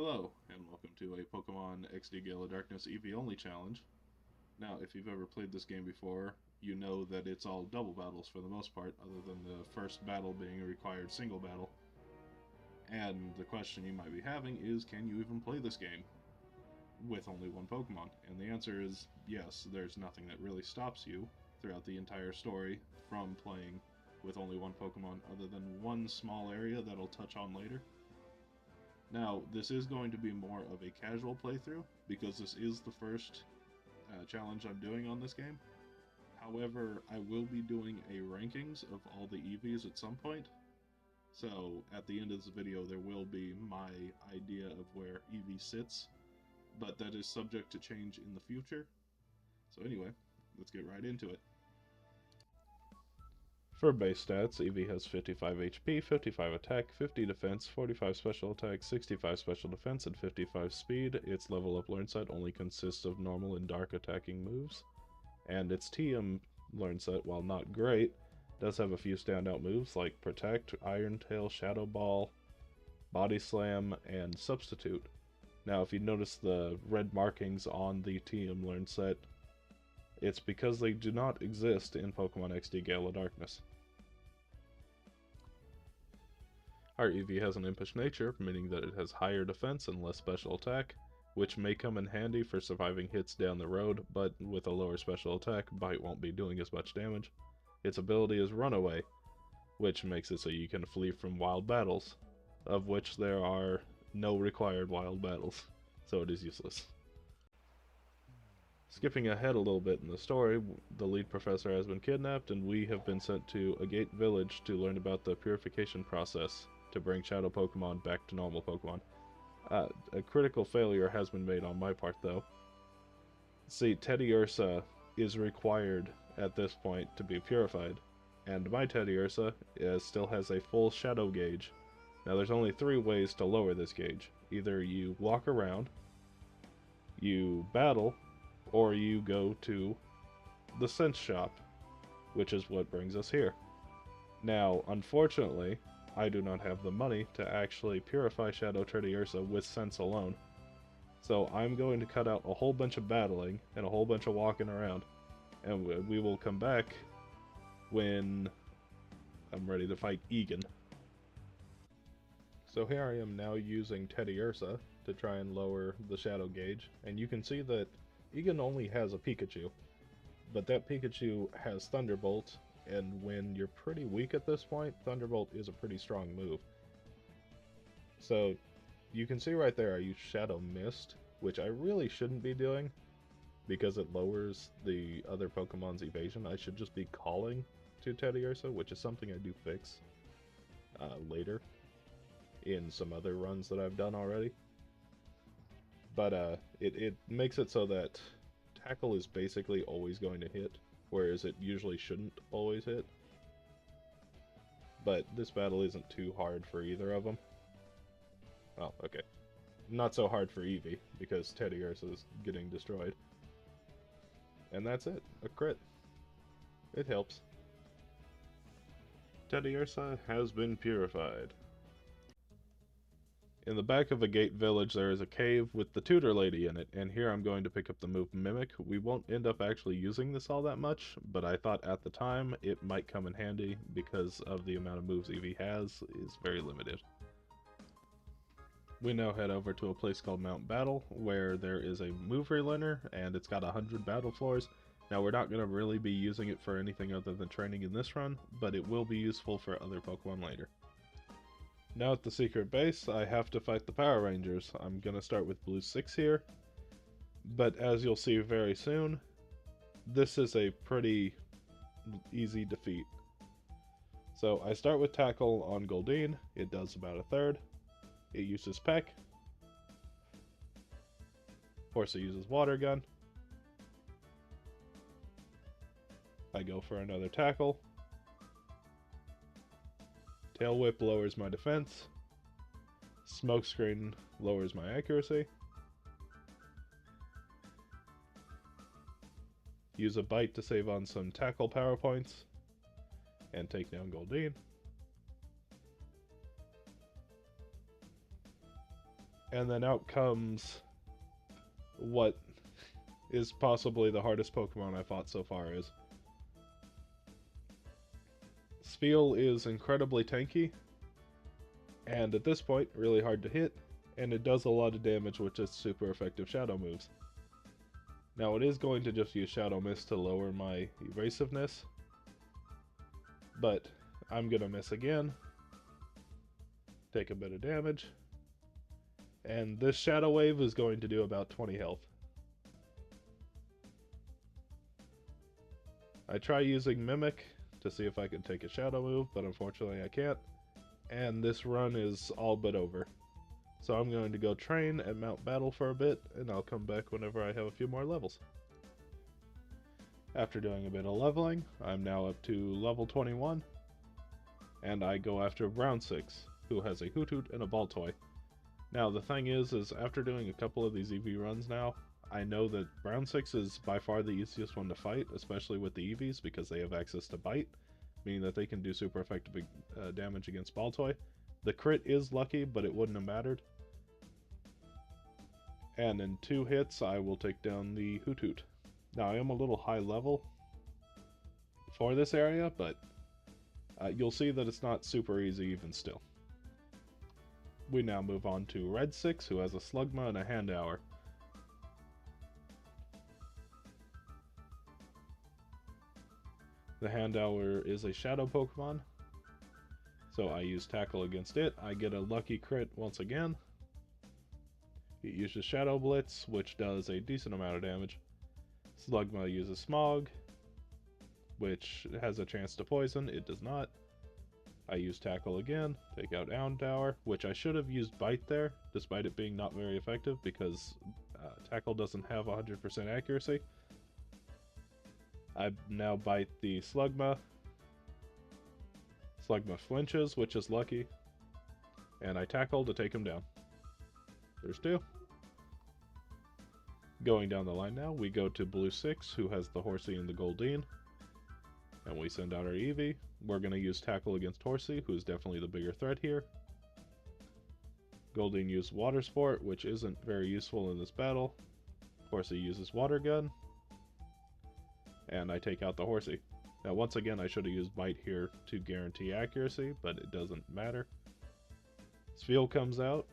Hello, and welcome to a Pokemon XD Gale of Darkness Eevee only challenge. Now, if you've ever played this game before, you know that it's all double battles for the most part, other than the first battle being a required single battle. And the question you might be having is, can you even play this game with only one Pokemon? And the answer is yes, there's nothing that really stops you throughout the entire story from playing with only one Pokemon, other than one small area that I'll touch on later. Now, this is going to be more of a casual playthrough, because this is the first challenge I'm doing on this game. However, I will be doing a rankings of all the Eevees at some point, so at the end of this video there will be my idea of where Eevee sits, but that is subject to change in the future. So anyway, let's get right into it. For base stats, Eevee has 55 HP, 55 attack, 50 defense, 45 special attack, 65 special defense, and 55 speed. Its level up learn set only consists of normal and dark attacking moves. And its TM learn set, while not great, does have a few standout moves like Protect, Iron Tail, Shadow Ball, Body Slam, and Substitute. Now, if you notice the red markings on the TM learn set, it's because they do not exist in Pokemon XD Gale of Darkness. Our Eevee has an impish nature, meaning that it has higher defense and less special attack, which may come in handy for surviving hits down the road, but with a lower special attack, Bite won't be doing as much damage. Its ability is Runaway, which makes it so you can flee from wild battles, of which there are no required wild battles, so it is useless. Skipping ahead a little bit in the story, the lead professor has been kidnapped and we have been sent to a gate village to learn about the purification process to bring shadow Pokemon back to normal Pokemon. A critical failure has been made on my part though. See, Teddiursa is required at this point to be purified, and my Teddiursa still has a full shadow gauge. Now there's only 3 ways to lower this gauge. Either you walk around, you battle, or you go to the Sense Shop, which is what brings us here. Now, unfortunately, I do not have the money to actually purify Shadow Teddiursa with Sense alone. So I'm going to cut out a whole bunch of battling and a whole bunch of walking around, and we will come back when I'm ready to fight Egan. So here I am now using Teddiursa to try and lower the shadow gauge, and you can see that Egan only has a Pikachu, but that Pikachu has Thunderbolt, and when you're pretty weak at this point, Thunderbolt is a pretty strong move. So you can see right there I use Shadow Mist, which I really shouldn't be doing because it lowers the other Pokemon's evasion. I should just be calling to Teddiursa, which is something I do fix later in some other runs that I've done already. But it makes it so that Tackle is basically always going to hit, whereas it usually shouldn't always hit. But this battle isn't too hard for either of them. Oh, okay. Not so hard for Eevee, because Teddiursa is getting destroyed. And that's it. A crit. It helps. Teddiursa has been purified. In the back of a gate village there is a cave with the tutor lady in it, and here I'm going to pick up the move Mimic. We won't end up actually using this all that much, but I thought at the time it might come in handy because of the amount of moves Eevee has is very limited. We now head over to a place called Mount Battle, where there is a move relearner, and it's got 100 battle floors. Now we're not going to really be using it for anything other than training in this run, but it will be useful for other Pokemon later. Now at the secret base, I have to fight the Power Rangers. I'm going to start with Blue 6 here, but as you'll see very soon, this is a pretty easy defeat. So I start with Tackle on Goldeen. It does about a third. It uses Peck. Of course it uses Water Gun. I go for another Tackle. Tail Whip lowers my defense. Smokescreen lowers my accuracy. Use a Bite to save on some Tackle power points. And take down Goldeen. And then out comes what is possibly the hardest Pokemon I fought so far is. Spheal is incredibly tanky, and at this point, really hard to hit, and it does a lot of damage with its super effective Shadow moves. Now it is going to just use Shadow Mist to lower my evasiveness, but I'm gonna miss again, take a bit of damage, and this Shadow Wave is going to do about 20 health. I try using Mimic to see if I can take a Shadow move, but unfortunately I can't, and this run is all but over. So I'm going to go train at Mount Battle for a bit, and I'll come back whenever I have a few more levels. After doing a bit of leveling, I'm now up to level 21, and I go after Brown 6, who has a Hoothoot and a Baltoy. Now the thing is after doing a couple of these Eevee runs now, I know that Brown 6 is by far the easiest one to fight, especially with the Eevees, because they have access to Bite, meaning that they can do super effective damage against Baltoy. The crit is lucky, but it wouldn't have mattered. And in 2 hits, I will take down the Hoothoot. Now, I am a little high level for this area, but you'll see that it's not super easy even still. We now move on to Red 6, who has a Slugma and a Houndour. The Houndour is a Shadow Pokemon, so I use Tackle against it. I get a lucky crit once again. It uses Shadow Blitz, which does a decent amount of damage. Slugma uses Smog, which has a chance to poison. It does not. I use Tackle again, take out Houndour, which I should have used Bite there, despite it being not very effective, because Tackle doesn't have 100% accuracy. I now bite the Slugma. Slugma flinches, which is lucky, and I Tackle to take him down. There's 2. Going down the line now, we go to Blue 6, who has the Horsey and the Goldeen, and we send out our Eevee. We're going to use Tackle against Horsey, who's definitely the bigger threat here. Goldeen used Water Sport, which isn't very useful in this battle. Horsey uses Water Gun, and I take out the Horsey. Now once again, I should have used Bite here to guarantee accuracy, but it doesn't matter. Spheal comes out.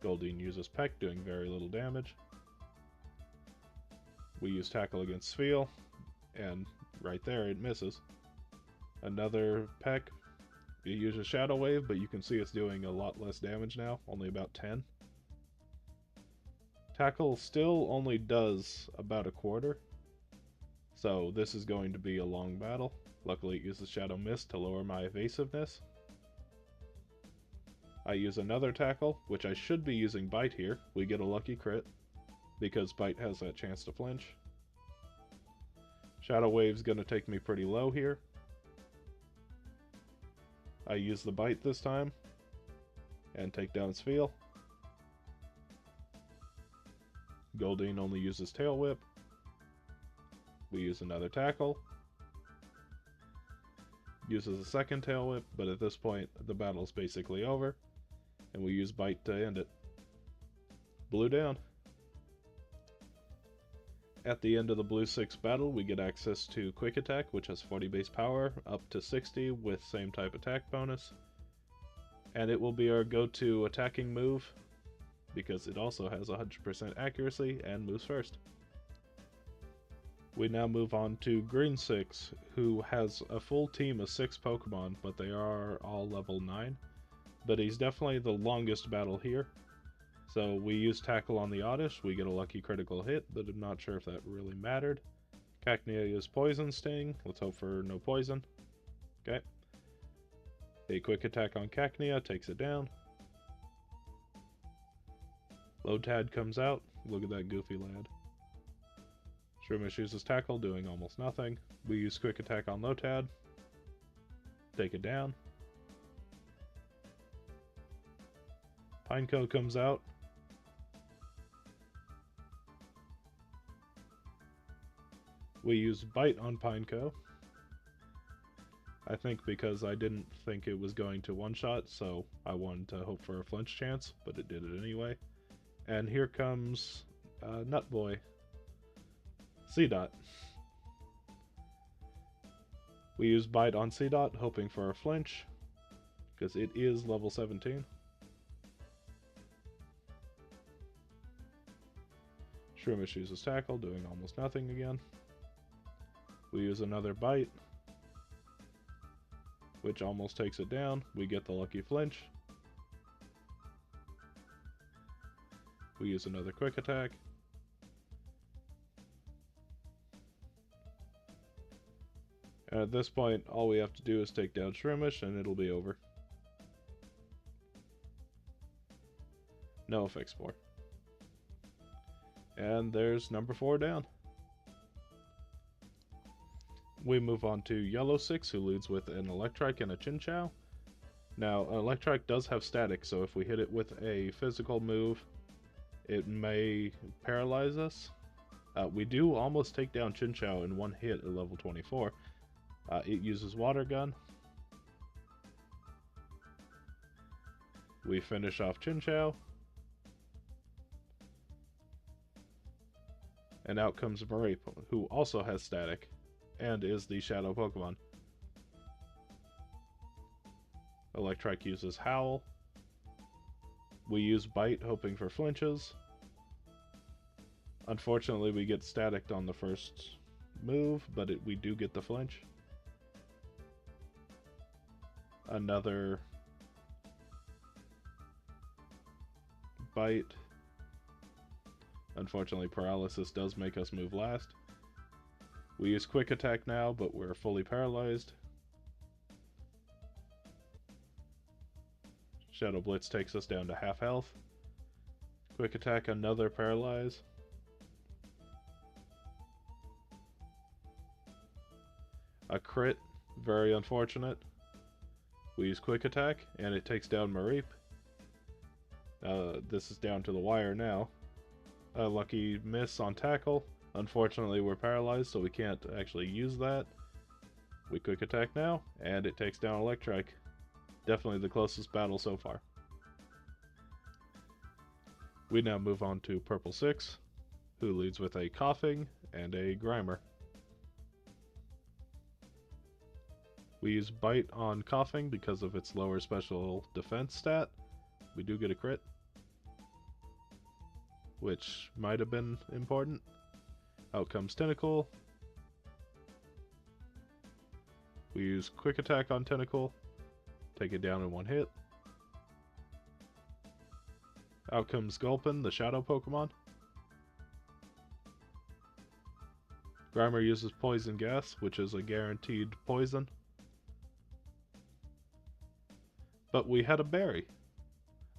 Goldeen uses Peck, doing very little damage. We use Tackle against Spheal, and right there it misses. Another Peck. It uses Shadow Wave, but you can see it's doing a lot less damage now, only about 10. Tackle still only does about a quarter, so this is going to be a long battle. Luckily it uses Shadow Mist to lower my evasiveness. I use another Tackle, which I should be using Bite here. We get a lucky crit, because Bite has that chance to flinch. Shadow Wave's gonna take me pretty low here. I use the Bite this time, and take down Spheal. Goldeen only uses Tail Whip. We use another Tackle. Uses a second Tail Whip, but at this point the battle's basically over, and we use Bite to end it. Blue down. At the end of the Blue 6 battle, we get access to Quick Attack, which has 40 base power, up to 60 with same type attack bonus. And it will be our go-to attacking move, because it also has 100% accuracy and moves first. We now move on to Green 6, who has a full team of 6 Pokemon, but they are all level 9. But he's definitely the longest battle here. So we use Tackle on the Oddish, we get a lucky critical hit, but I'm not sure if that really mattered. Cacnea used Poison Sting, let's hope for no poison. Okay. A Quick Attack on Cacnea takes it down. Lotad comes out, look at that goofy lad. Shroomish uses Tackle, doing almost nothing. We use Quick Attack on Lotad, take it down. Pineco comes out. We use Bite on Pineco. I think because I didn't think it was going to one-shot, so I wanted to hope for a flinch chance, but it did it anyway. And here comes Nut Boy. C-Dot. We use Bite on C-Dot, hoping for a flinch, because it is level 17. Shroomish uses Tackle, doing almost nothing again. We use another Bite, which almost takes it down. We get the lucky flinch. We use another Quick Attack. And at this point, all we have to do is take down Shroomish and it'll be over. No effects more. And there's number 4 down. We move on to Yellow 6, who leads with an Electrike and a Chinchou. Now, an Electrike does have static, so if we hit it with a physical move, it may paralyze us. We do almost take down Chinchou in one hit at level 24. It uses Water Gun. We finish off Chinchou. And out comes Mareep, who also has static, and is the Shadow Pokemon. Electrike uses Howl. We use Bite, hoping for flinches. Unfortunately, we get staticked on the first move, but we do get the flinch. Another Bite. Unfortunately, Paralysis does make us move last. We use Quick Attack now, but we're fully paralyzed. Shadow Blitz takes us down to half health. Quick Attack, another Paralyze. A crit, very unfortunate. We use Quick Attack, and it takes down Mareep. This is down to the wire now. A lucky miss on Tackle. Unfortunately, we're paralyzed, so we can't actually use that. We Quick Attack now, and it takes down Electrike. Definitely the closest battle so far. We now move on to Purple 6, who leads with a Coughing and a Grimer. We use Bite on Coughing because of its lower special defense stat. We do get a crit, which might have been important. Out comes Tentacle. We use Quick Attack on Tentacle, take it down in one hit. Out comes Gulpin, the Shadow Pokemon. Grimer uses Poison Gas, which is a guaranteed poison. But we had a berry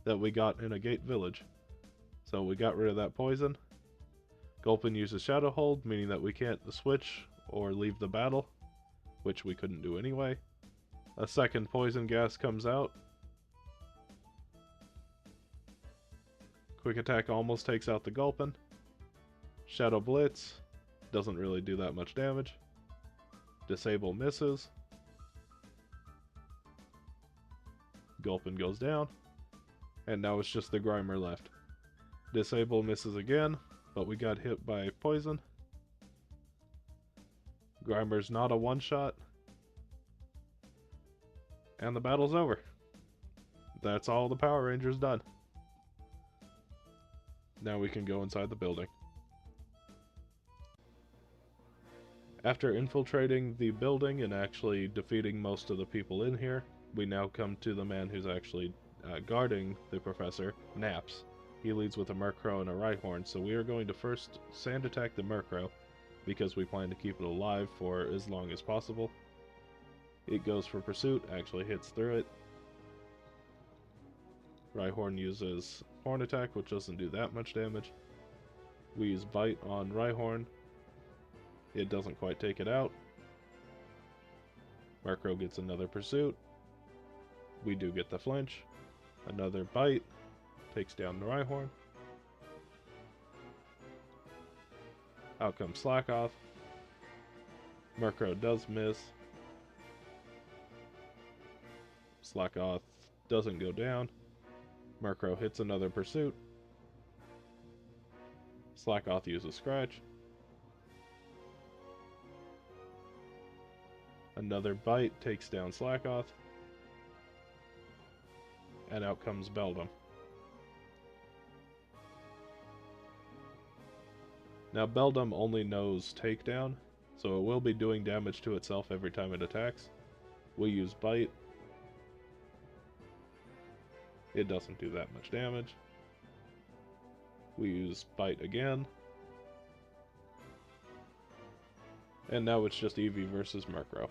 that we got in a gate village, so we got rid of that poison. Gulpin uses Shadow Hold, meaning that we can't switch or leave the battle, which we couldn't do anyway. A second Poison Gas comes out. Quick Attack almost takes out the Gulpin. Shadow Blitz doesn't really do that much damage. Disable misses. Gulpin goes down. And now it's just the Grimer left. Disable misses again, but we got hit by poison. Grimer's not a one-shot. And the battle's over. That's all the Power Rangers done. Now we can go inside the building. After infiltrating the building and actually defeating most of the people in here, we now come to the man who's actually guarding the professor, Naps. He leads with a Murkrow and a Rhyhorn, so we are going to first sand attack the Murkrow, because we plan to keep it alive for as long as possible. It goes for Pursuit, actually hits through it. Rhyhorn uses Horn Attack, which doesn't do that much damage. We use Bite on Rhyhorn. It doesn't quite take it out. Murkrow gets another Pursuit. We do get the flinch. Another Bite. Takes down the Rhyhorn. Out comes Slack Off. Murkrow does miss. Slackoth doesn't go down. Murkrow hits another pursuit. Slackoth uses Scratch. Another bite takes down Slackoth. And out comes Beldum. Now Beldum only knows Takedown, so it will be doing damage to itself every time it attacks. We use Bite. It doesn't do that much damage. We use Bite again. And now it's just Eevee versus Murkrow.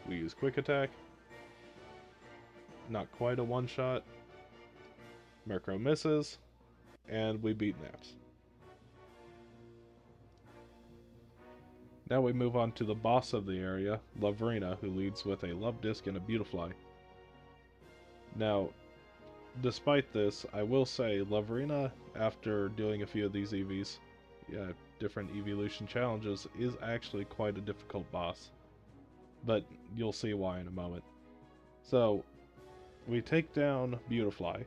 We use Quick Attack. Not quite a one-shot. Murkrow misses. And we beat Naps. Now we move on to the boss of the area, Lavrina, who leads with a Love Disc and a Beautifly. Now, despite this, I will say Lavrina, after doing a few of these EVs, different evolution challenges, is actually quite a difficult boss. But you'll see why in a moment. So, we take down Beautifly.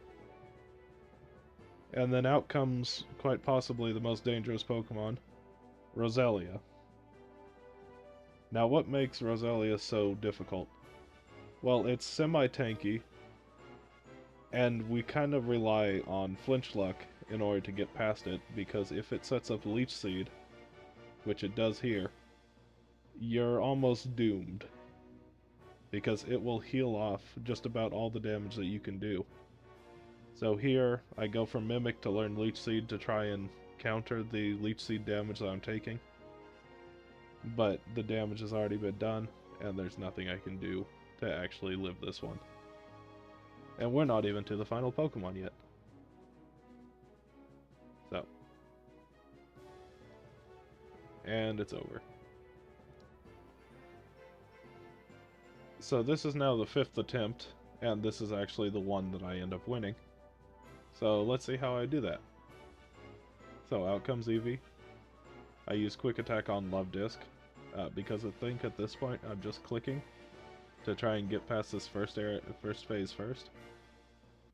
And then out comes, quite possibly, the most dangerous Pokemon, Roselia. Now, what makes Roselia so difficult? Well, it's semi-tanky, and we kind of rely on Flinch Luck in order to get past it, because if it sets up Leech Seed, which it does here, you're almost doomed, because it will heal off just about all the damage that you can do. So here, I go for Mimic to learn Leech Seed to try and counter the Leech Seed damage that I'm taking. But the damage has already been done, and there's nothing I can do to actually live this one. And we're not even to the final Pokemon yet. So. And it's over. So this is now the 5th attempt, and this is actually the one that I end up winning. So let's see how I do that. So out comes Eevee. I use Quick Attack on Love Disc, because I think at this point I'm just clicking to try and get past this first phase first.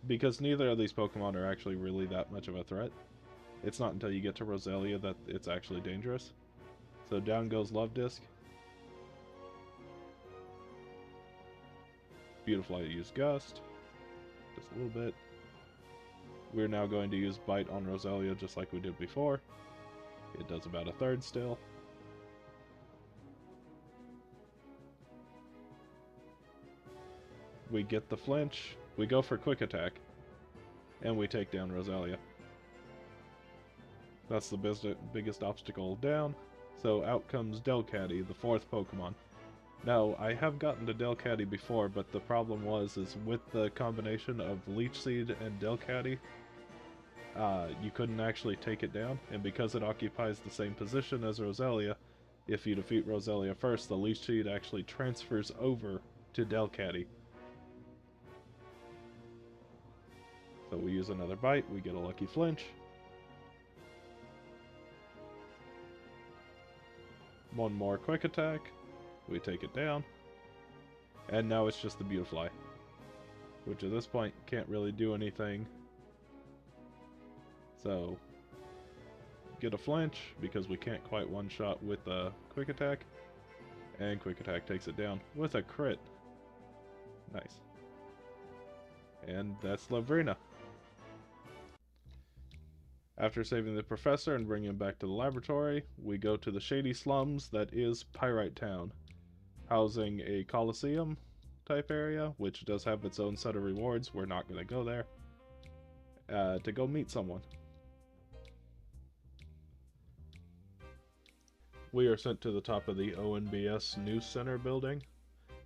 Because neither of these Pokemon are actually really that much of a threat. It's not until you get to Roselia that it's actually dangerous. So down goes Love Disc. Beautiful, I use Gust. Just a little bit. We're now going to use Bite on Roselia just like we did before. It does about a third still. We get the flinch, we go for Quick Attack, and we take down Roselia. That's the biggest obstacle down. So out comes Delcatty, the 4th Pokemon. Now, I have gotten to Delcatty before, but the problem is with the combination of Leech Seed and Delcatty, you couldn't actually take it down, and because it occupies the same position as Roselia, if you defeat Roselia first, the Leech Seed actually transfers over to Delcatty. So we use another Bite, we get a lucky flinch. One more Quick Attack, we take it down. And now it's just the Beautifly, which at this point can't really do anything. So, get a flinch, because we can't quite one-shot with a Quick Attack. And Quick Attack takes it down with a crit. Nice. And that's Lavrina. After saving the professor and bringing him back to the laboratory, we go to the shady slums that is Pyrite Town, housing a Coliseum type area, which does have its own set of rewards. We're not going to go there. To go meet someone. We are sent to the top of the ONBS News Center building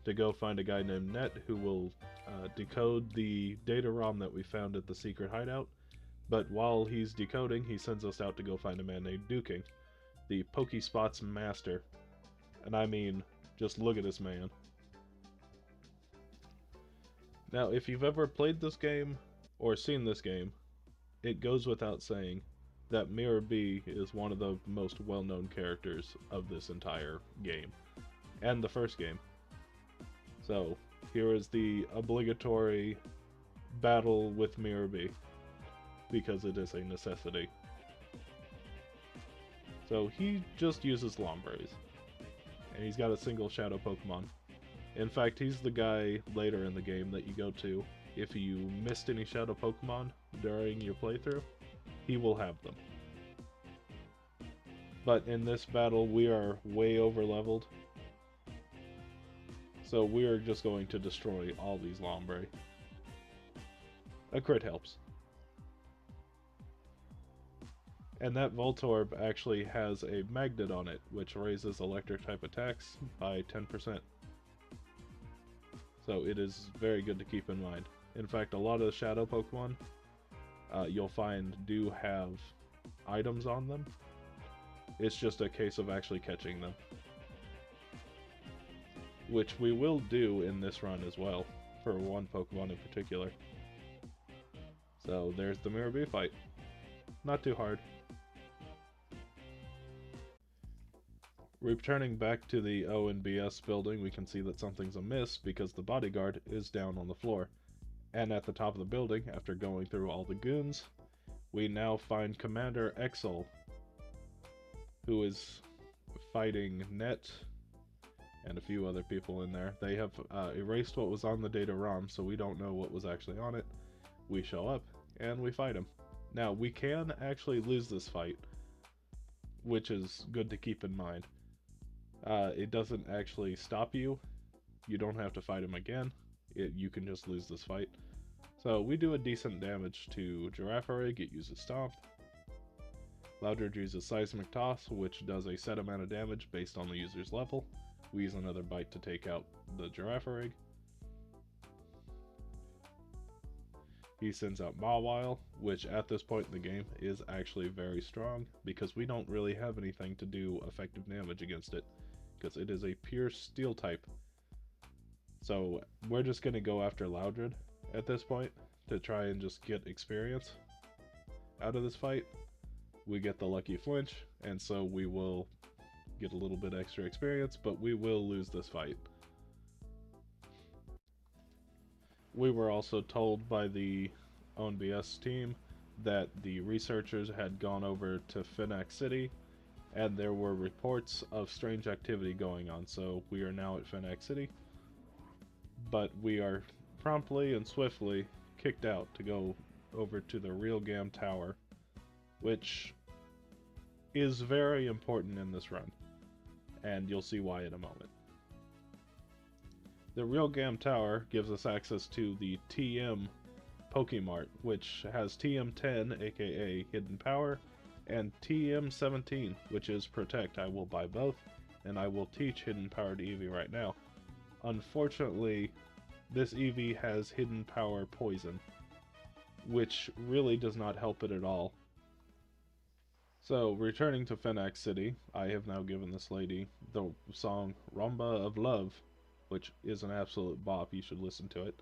to go find a guy named Net who will decode the data ROM that we found at the secret hideout. But while he's decoding, he sends us out to go find a man named Duking, the Pokespot's master. And I mean, just look at this man. Now, if you've ever played this game, or seen this game, it goes without saying that Mirror B is one of the most well-known characters of this entire game. and the first game. So here is the obligatory battle with Mirabee, because it is a necessity. So he just uses Lombrays, and he's got a single Shadow Pokemon. In fact, he's the guy later in the game that you go to if you missed any Shadow Pokemon during your playthrough. He will have them. But in this battle, we are way over leveled, so we are just going to destroy all these Lombre. A crit helps. And that Voltorb actually has a magnet on it, which raises electric type attacks by 10%. So it is very good to keep in mind. In fact, a lot of the Shadow Pokemon you'll find do have items on them. It's just a case of actually catching them, which we will do in this run as well, for one Pokemon in particular. So there's the Mirabee fight. Not too hard. Returning back to the O&BS building, we can see that something's amiss because the bodyguard is down on the floor. And at the top of the building, after going through all the goons, we now find Commander Exel, who is fighting Net and a few other people in there. They have erased what was on the data ROM, so we don't know what was actually on it. We show up, and we fight him. Now, we can actually lose this fight, which is good to keep in mind. It doesn't actually stop you. You don't have to fight him again. You can just lose this fight. So we do a decent damage to Girafarig. It uses Stomp. Loudred uses Seismic Toss, which does a set amount of damage based on the user's level. We use another Bite to take out the Girafarig. He sends out Mawile, which at this point in the game is actually very strong, because we don't really have anything to do effective damage against it, because it is a pure Steel type. So we're just going to go after Loudred at this point to try and just get experience out of this fight. We get the lucky flinch, and so we will get a little bit extra experience, but we will lose this fight. We were also told by the ONBS team that the researchers had gone over to Finax City, and there were reports of strange activity going on, so we are now at Finax City. But we are promptly and swiftly kicked out to go over to the Realgam Tower, which is very important in this run, and you'll see why in a moment. The Realgam Tower gives us access to the TM Pokemart, which has TM10, aka Hidden Power, and TM17, which is Protect. I will buy both, and I will teach Hidden Power to Eevee right now. Unfortunately, this Eevee has Hidden Power Poison, which really does not help it at all. So, returning to Finax City, I have now given this lady the song Rumba of Love, which is an absolute bop. You should listen to it.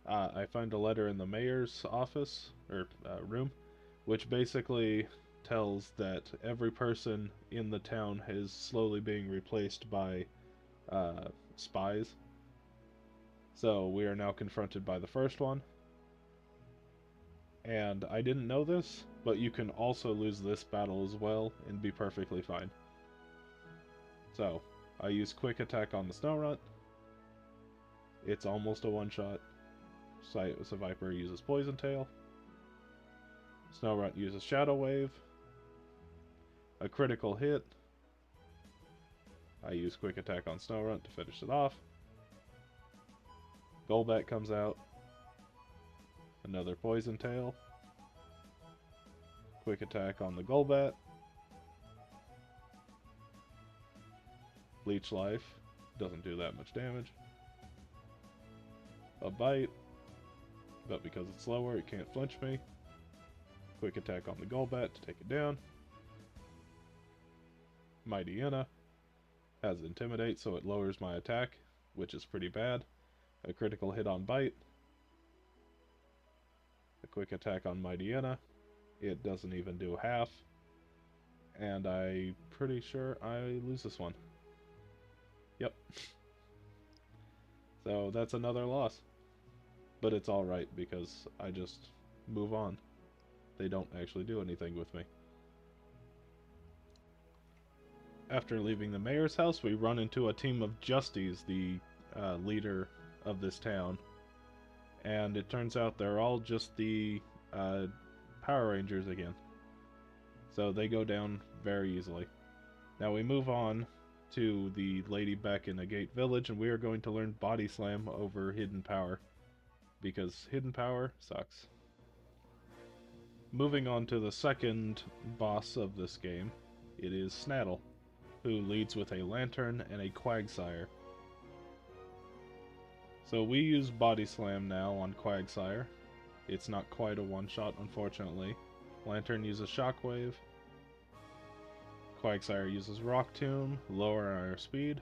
I find a letter in the mayor's office, or room, which basically tells that every person in the town is slowly being replaced by spies. So we are now confronted by the first one. And I didn't know this, but you can also lose this battle as well and be perfectly fine. So, I use Quick Attack on the Snorunt. It's almost a one-shot. Viper uses Poison Tail. Snorunt uses Shadow Wave. A critical hit. I use Quick Attack on Snorunt to finish it off. Golbat comes out. Another Poison Tail. Quick Attack on the Golbat. Leech Life. Doesn't do that much damage. A Bite. But because it's slower, it can't flinch me. Quick Attack on the Golbat to take it down. Mightyena has Intimidate, so it lowers my attack, which is pretty bad. A critical hit on Bite. A Quick Attack on Mightyena. It doesn't even do half. And I'm pretty sure I lose this one. Yep. So that's another loss. But it's alright because I just move on. They don't actually do anything with me. After leaving the mayor's house, we run into a team of Justies, the leader of this town. And it turns out they're all just the uh, Power Rangers again. So they go down very easily. Now we move on to the lady back in the Gate Village, and we are going to learn Body Slam over Hidden Power. Because Hidden Power sucks. Moving on to the second boss of this game, it is Snaddle, who leads with a lantern and a Quagsire. So we use Body Slam now on Quagsire. It's not quite a one-shot, unfortunately. Lantern uses Shockwave. Quagsire uses Rock Tomb, lower our speed.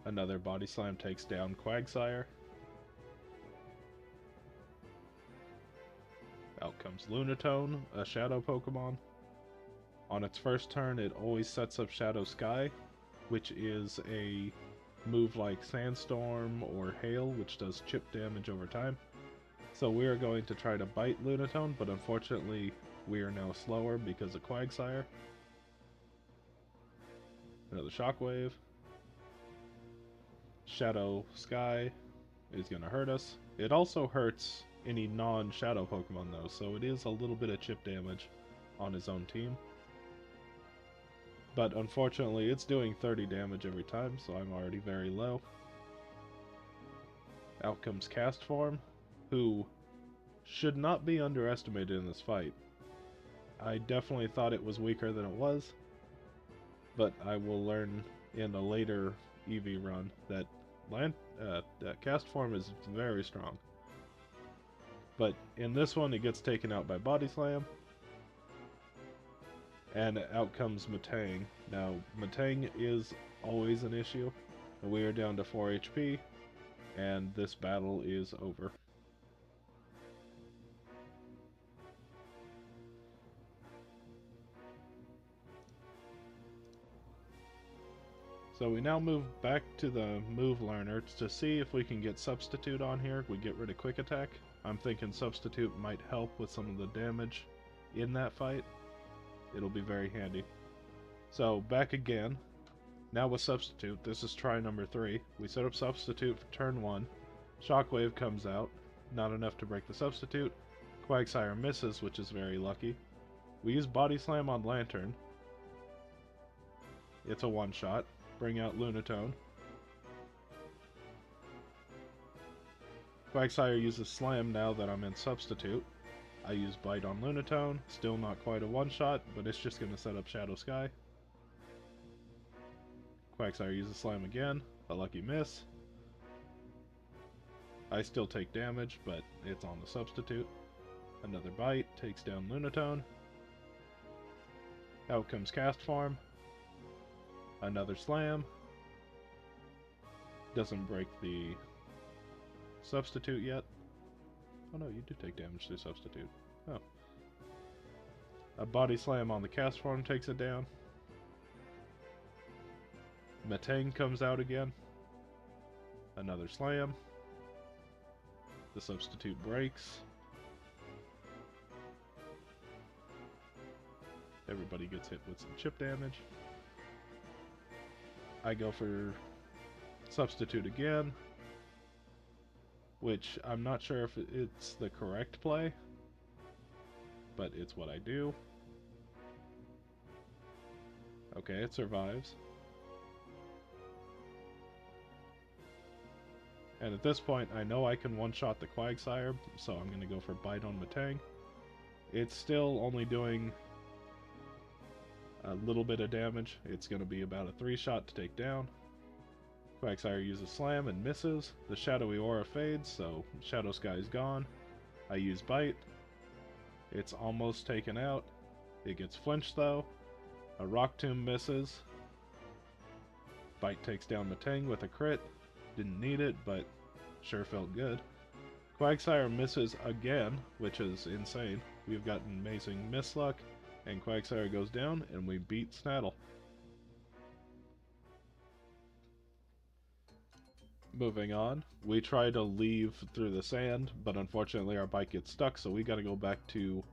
Another Body Slam takes down Quagsire. Out comes Lunatone, a Shadow Pokemon. On its first turn, it always sets up Shadow Sky, which is a move like Sandstorm or Hail, which does chip damage over time. So we are going to try to bite Lunatone, but unfortunately we are now slower because of Quagsire. Another Shockwave. Shadow Sky is going to hurt us. It also hurts any non-Shadow Pokemon though, so it is a little bit of chip damage on his own team. But unfortunately it's doing 30 damage every time, so I'm already very low. Out comes Castform, who should not be underestimated in this fight. I definitely thought it was weaker than it was, but I will learn in a later Eevee run that Castform is very strong. But in this one, it gets taken out by Body Slam. And out comes Metang. Now, Metang is always an issue. We are down to 4 HP, and this battle is over. So we now move back to the move learner to see if we can get Substitute on here. We get rid of Quick Attack. I'm thinking Substitute might help with some of the damage in that fight. It'll be very handy. So back again. Now with Substitute, this is try number 3. We set up Substitute for turn 1. Shockwave comes out, not enough to break the Substitute. Quagsire misses, which is very lucky. We use Body Slam on Lantern. It's a one-shot. Bring out Lunatone. Quagsire uses Slam now that I'm in Substitute. I use Bite on Lunatone. Still not quite a one-shot, but it's just going to set up Shadow Sky. Quagsire uses Slam again. A lucky miss. I still take damage, but it's on the Substitute. Another Bite takes down Lunatone. Out comes Castform. Another Slam. Doesn't break the Substitute yet. Oh no, you do take damage to Substitute. Oh. A Body Slam on the Castform takes it down. Metang comes out again. Another Slam. The Substitute breaks. Everybody gets hit with some chip damage. I go for Substitute again, which I'm not sure if it's the correct play, but it's what I do. Okay, it survives. And at this point, I know I can one-shot the Quagsire, so I'm going to go for Bite on Metang. It's still only doing a little bit of damage. It's going to be about a 3-shot to take down. Quagsire uses Slam and misses. The Shadowy Aura fades, so Shadow Sky is gone. I use Bite. It's almost taken out. It gets flinched though. A Rock Tomb misses. Bite takes down Metang with a crit. Didn't need it, but sure felt good. Quagsire misses again, which is insane. We've got amazing miss luck, and Quagsire goes down, and we beat Snaddle. Moving on, we try to leave through the sand, but unfortunately our bike gets stuck, so we gotta go back to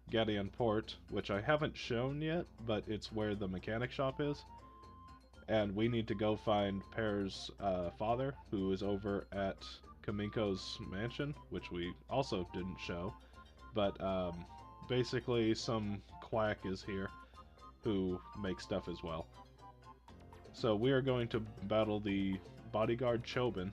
Gadian Port, which I haven't shown yet, but it's where the mechanic shop is. And we need to go find Pear's father, who is over at Kaminko's mansion, which we also didn't show. But basically, some quack is here who makes stuff as well. So we are going to battle the bodyguard Chobin.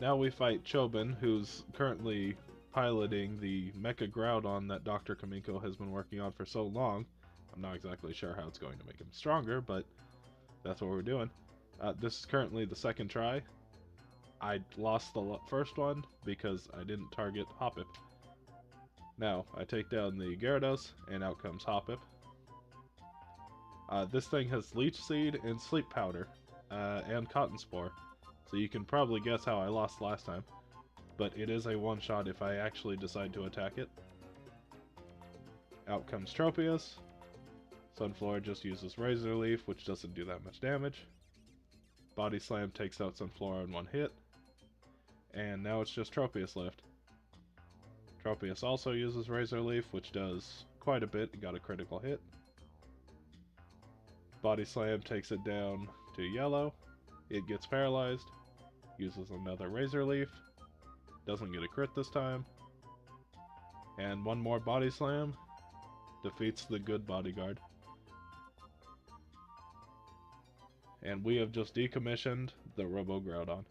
Now we fight Chobin, who's currently piloting the Mecha Groudon that Dr. Kamiko has been working on for so long. I'm not exactly sure how it's going to make him stronger, but that's what we're doing. This is currently the second try. I lost the first one because I didn't target Hoppip. Now, I take down the Gyarados, and out comes Hoppip. This thing has Leech Seed and Sleep Powder, and Cotton Spore, so you can probably guess how I lost last time. But it is a one-shot if I actually decide to attack it. Out comes Tropius. Sunflora just uses Razor Leaf, which doesn't do that much damage. Body Slam takes out Sunflora in one hit. And now it's just Tropius left. Tropius also uses Razor Leaf, which does quite a bit. It got a critical hit. Body Slam takes it down to yellow. It gets paralyzed. Uses another Razor Leaf. Doesn't get a crit this time. And one more Body Slam. Defeats the good bodyguard. And we have just decommissioned the Robo Groudon.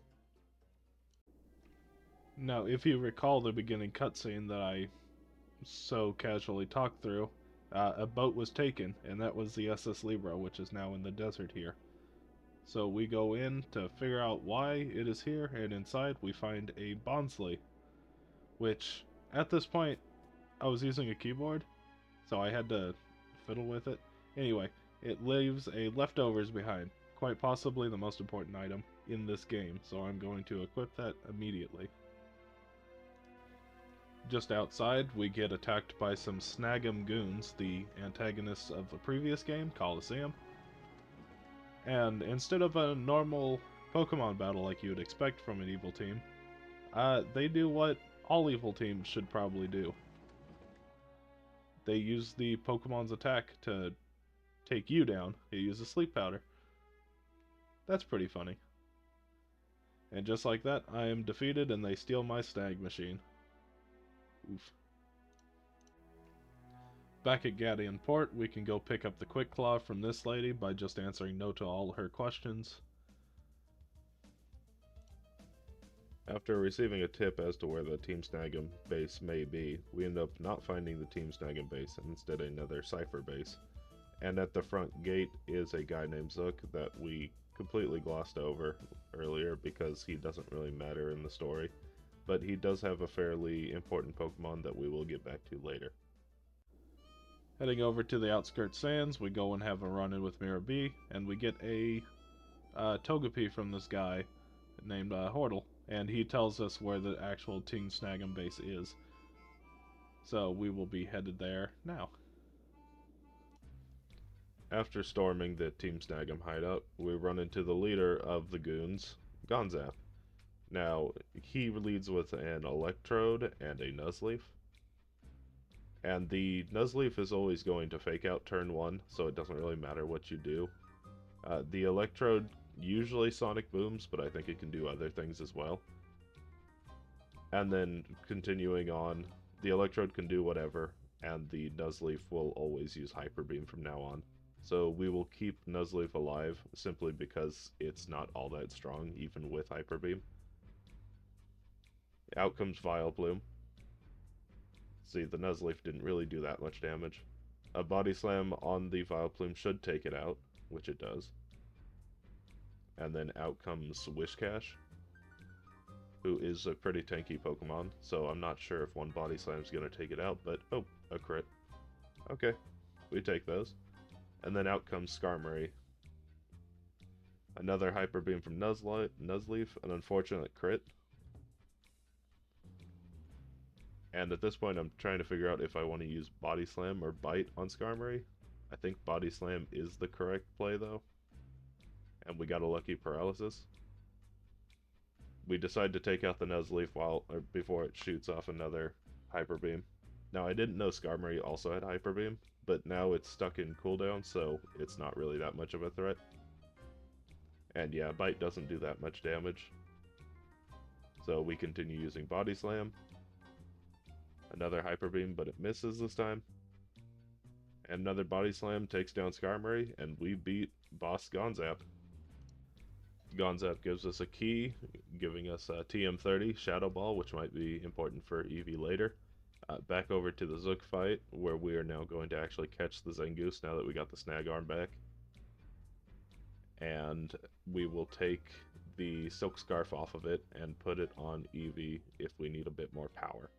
Now, if you recall the beginning cutscene that I so casually talked through, a boat was taken, and that was the SS Libra, which is now in the desert here. So we go in to figure out why it is here, and inside we find a Bonsly, which, at this point, I was using a keyboard, so I had to fiddle with it. Anyway, it leaves a leftovers behind, quite possibly the most important item in this game, so I'm going to equip that immediately. Just outside, we get attacked by some Snag'em goons, the antagonists of the previous game, Colosseum. And instead of a normal Pokemon battle like you would expect from an evil team, they do what all evil teams should probably do. They use the Pokemon's attack to take you down. They use a Sleep Powder. That's pretty funny. And just like that, I am defeated and they steal my Snag machine. Oof. Back at Gadian Port, we can go pick up the Quick Claw from this lady by just answering no to all her questions. After receiving a tip as to where the Team Snag'em base may be, we end up not finding the Team Snag'em base and instead another Cypher base. And at the front gate is a guy named Zook that we completely glossed over earlier because he doesn't really matter in the story. But he does have a fairly important Pokemon that we will get back to later. Heading over to the outskirts sands, we go and have a run-in with Mira B, and we get a Togepi from this guy named Hortle, and he tells us where the actual Team Snag'em base is. So we will be headed there now. After storming the Team Snag'em hideout, we run into the leader of the goons, Gonzap. Now, he leads with an Electrode and a Nuzleaf. And the Nuzleaf is always going to fake out turn 1, so it doesn't really matter what you do. The Electrode usually Sonic Booms, but I think it can do other things as well. And then, continuing on, the Electrode can do whatever, and the Nuzleaf will always use Hyper Beam from now on. So we will keep Nuzleaf alive, simply because it's not all that strong, even with Hyper Beam. Out comes Vileplume. See, the Nuzleaf didn't really do that much damage. A Body Slam on the Vileplume should take it out, which it does. And then out comes Whiscash, who is a pretty tanky Pokemon, so I'm not sure if one Body Slam is going to take it out, but oh, a crit. Okay, we take those. And then out comes Skarmory. Another Hyper Beam from Nuzleaf, an unfortunate crit. And at this point, I'm trying to figure out if I want to use Body Slam or Bite on Skarmory. I think Body Slam is the correct play, though. And we got a lucky Paralysis. We decide to take out the Nuzleaf before it shoots off another Hyper Beam. Now I didn't know Skarmory also had Hyper Beam, but now it's stuck in cooldown, so it's not really that much of a threat. And yeah, Bite doesn't do that much damage. So we continue using Body Slam. Another Hyper Beam, but it misses this time. And another Body Slam takes down Skarmory, and we beat Boss Gonzap. Gonzap gives us a key, giving us a TM30 Shadow Ball, which might be important for Eevee later. Back over to the Zook fight, where we are now going to actually catch the Zangoose now that we got the Snag Arm back. And we will take the Silk Scarf off of it and put it on Eevee if we need a bit more power.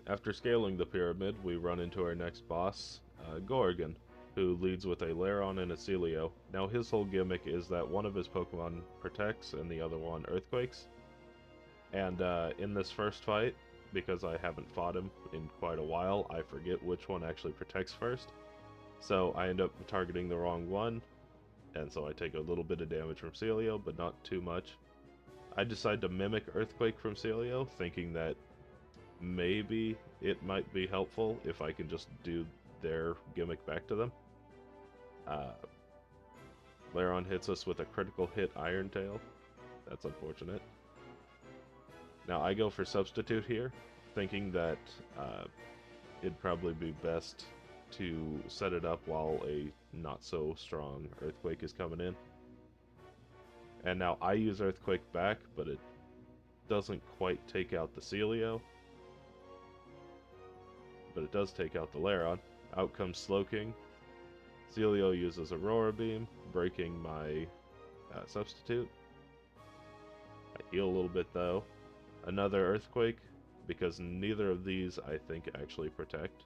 After scaling the pyramid, we run into our next boss, Gorgon, who leads with a Lairon and a Celio. Now his whole gimmick is that one of his Pokemon protects and the other one earthquakes. And in this first fight, because I haven't fought him in quite a while, I forget which one actually protects first. So I end up targeting the wrong one, and so I take a little bit of damage from Celio, but not too much. I decide to mimic Earthquake from Celio, thinking that maybe it might be helpful if I can just do their gimmick back to them. Lairon hits us with a critical hit Iron Tail. That's unfortunate. Now I go for Substitute here, thinking that it'd probably be best to set it up while a not so strong Earthquake is coming in. And now I use Earthquake back, but it doesn't quite take out the Celio. But it does take out the Lairon. Out comes Slowking. Celio uses Aurora Beam, breaking my Substitute. I heal a little bit though. Another Earthquake, because neither of these I think actually protect.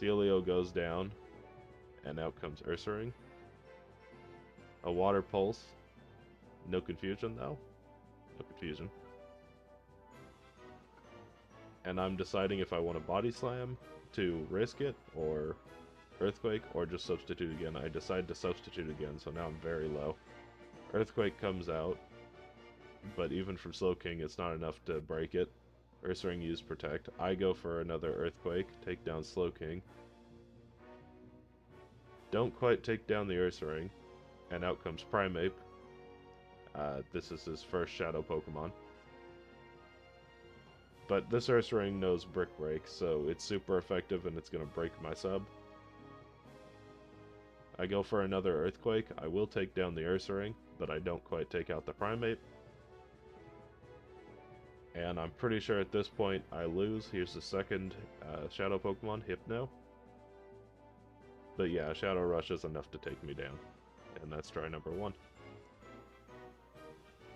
Celio goes down, and out comes Ursaring. A Water Pulse. No confusion though. No confusion. And I'm deciding if I want to Body Slam to risk it, or Earthquake, or just substitute again. I decide to substitute again, so now I'm very low. Earthquake comes out, but even from Slowking, it's not enough to break it. Ursaring used Protect. I go for another Earthquake, take down Slowking. Don't quite take down the Ursaring, and out comes Primeape. This is his first Shadow Pokemon. But this Ursaring knows Brick Break, so it's super effective and it's going to break my sub. I go for another Earthquake. I will take down the Ursaring, but I don't quite take out the Primeape. And I'm pretty sure at this point I lose. Here's the second Shadow Pokemon, Hypno. But yeah, Shadow Rush is enough to take me down. And that's try number 1.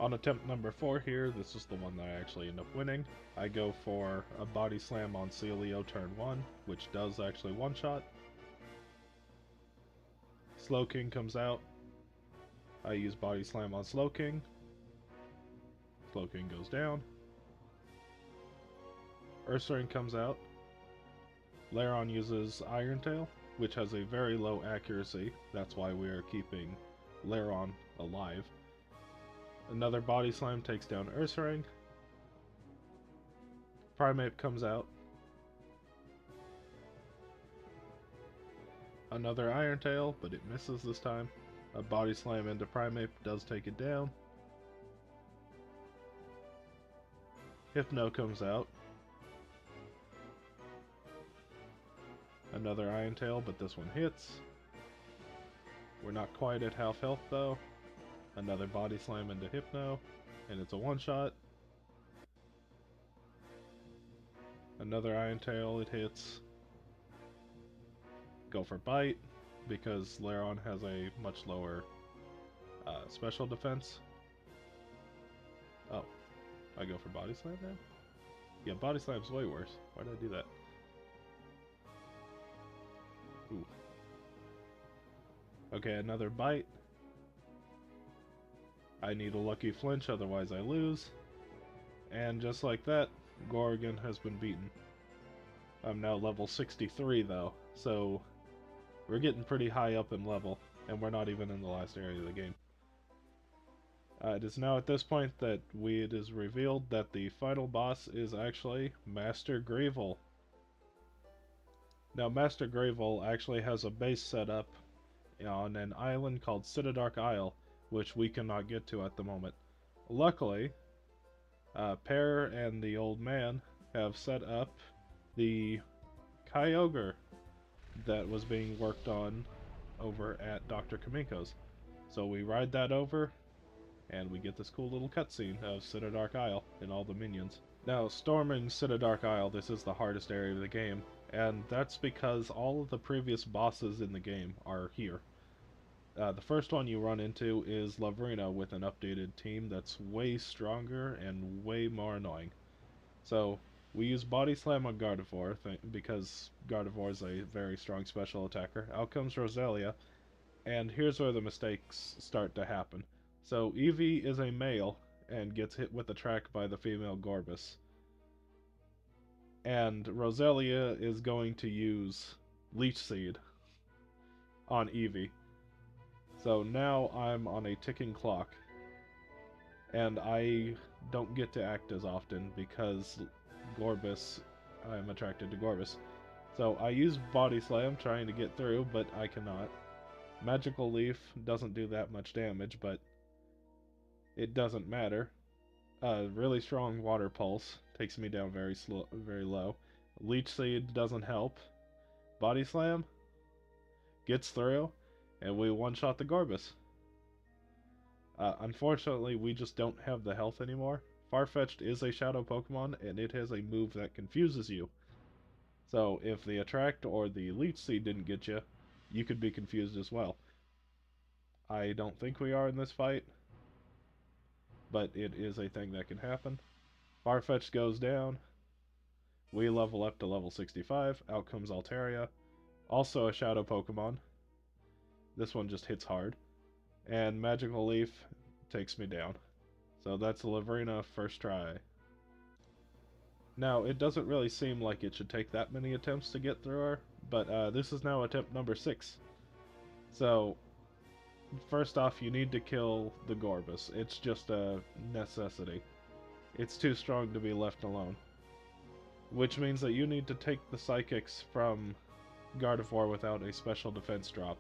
On attempt number 4 here, this is the one that I actually end up winning. I go for a Body Slam on Celio turn 1, which does actually one-shot. Slowking comes out. I use Body Slam on Slowking. Slowking goes down. Ursaring comes out. Lairon uses Iron Tail, which has a very low accuracy. That's why we are keeping Lairon alive. Another Body Slam takes down Ursaring. Primeape comes out. Another Iron Tail, but it misses this time. A Body Slam into Primeape does take it down. Hypno comes out. Another Iron Tail, but this one hits. We're not quite at half health though. Another Body Slam into Hypno, and it's a one-shot. Another Iron Tail, it hits. Go for Bite, because Lairon has a much lower special defense. Oh, I go for Body Slam now? Yeah, Body Slam's way worse. Why did I do that? Ooh. Okay, another Bite. I need a lucky flinch, otherwise I lose. And just like that, Gorgon has been beaten. I'm now level 63 though, so we're getting pretty high up in level, and we're not even in the last area of the game. It is now at this point that it is revealed that the final boss is actually Master Gravel. Now, Master Gravel actually has a base set up on an island called Citadark Isle, which we cannot get to at the moment. Luckily, Pear and the old man have set up the Kyogre that was being worked on over at Dr. Kamiko's. So we ride that over, and we get this cool little cutscene of Citadark Isle and all the minions. Now, storming Citadark Isle, this is the hardest area of the game, and that's because all of the previous bosses in the game are here. The first one you run into is Lavrina with an updated team that's way stronger and way more annoying. So, we use Body Slam on Gardevoir because Gardevoir is a very strong special attacker. Out comes Roselia, and here's where the mistakes start to happen. So, Eevee is a male and gets hit with a track by the female Gorbis. And Roselia is going to use Leech Seed on Eevee. So now I'm on a ticking clock, and I don't get to act as often because Gorbis, I'm attracted to Gorbis. So I use Body Slam trying to get through, but I cannot. Magical Leaf doesn't do that much damage, but it doesn't matter. Really strong Water Pulse takes me down very low. Leech Seed doesn't help. Body Slam gets through, and we one-shot the Gorbis. Unfortunately, we just don't have the health anymore. Farfetch'd is a Shadow Pokemon, and it has a move that confuses you. So if the Attract or the Leech Seed didn't get you, you could be confused as well. I don't think we are in this fight, but it is a thing that can happen. Farfetch'd goes down. We level up to level 65. Out comes Altaria, also a Shadow Pokemon. This one just hits hard. And Magical Leaf takes me down. So that's Lavrina first try. Now, it doesn't really seem like it should take that many attempts to get through her, but this is now attempt number 6. So, first off, you need to kill the Gorbis. It's just a necessity. It's too strong to be left alone. Which means that you need to take the Psychics from Gardevoir without a special defense drop.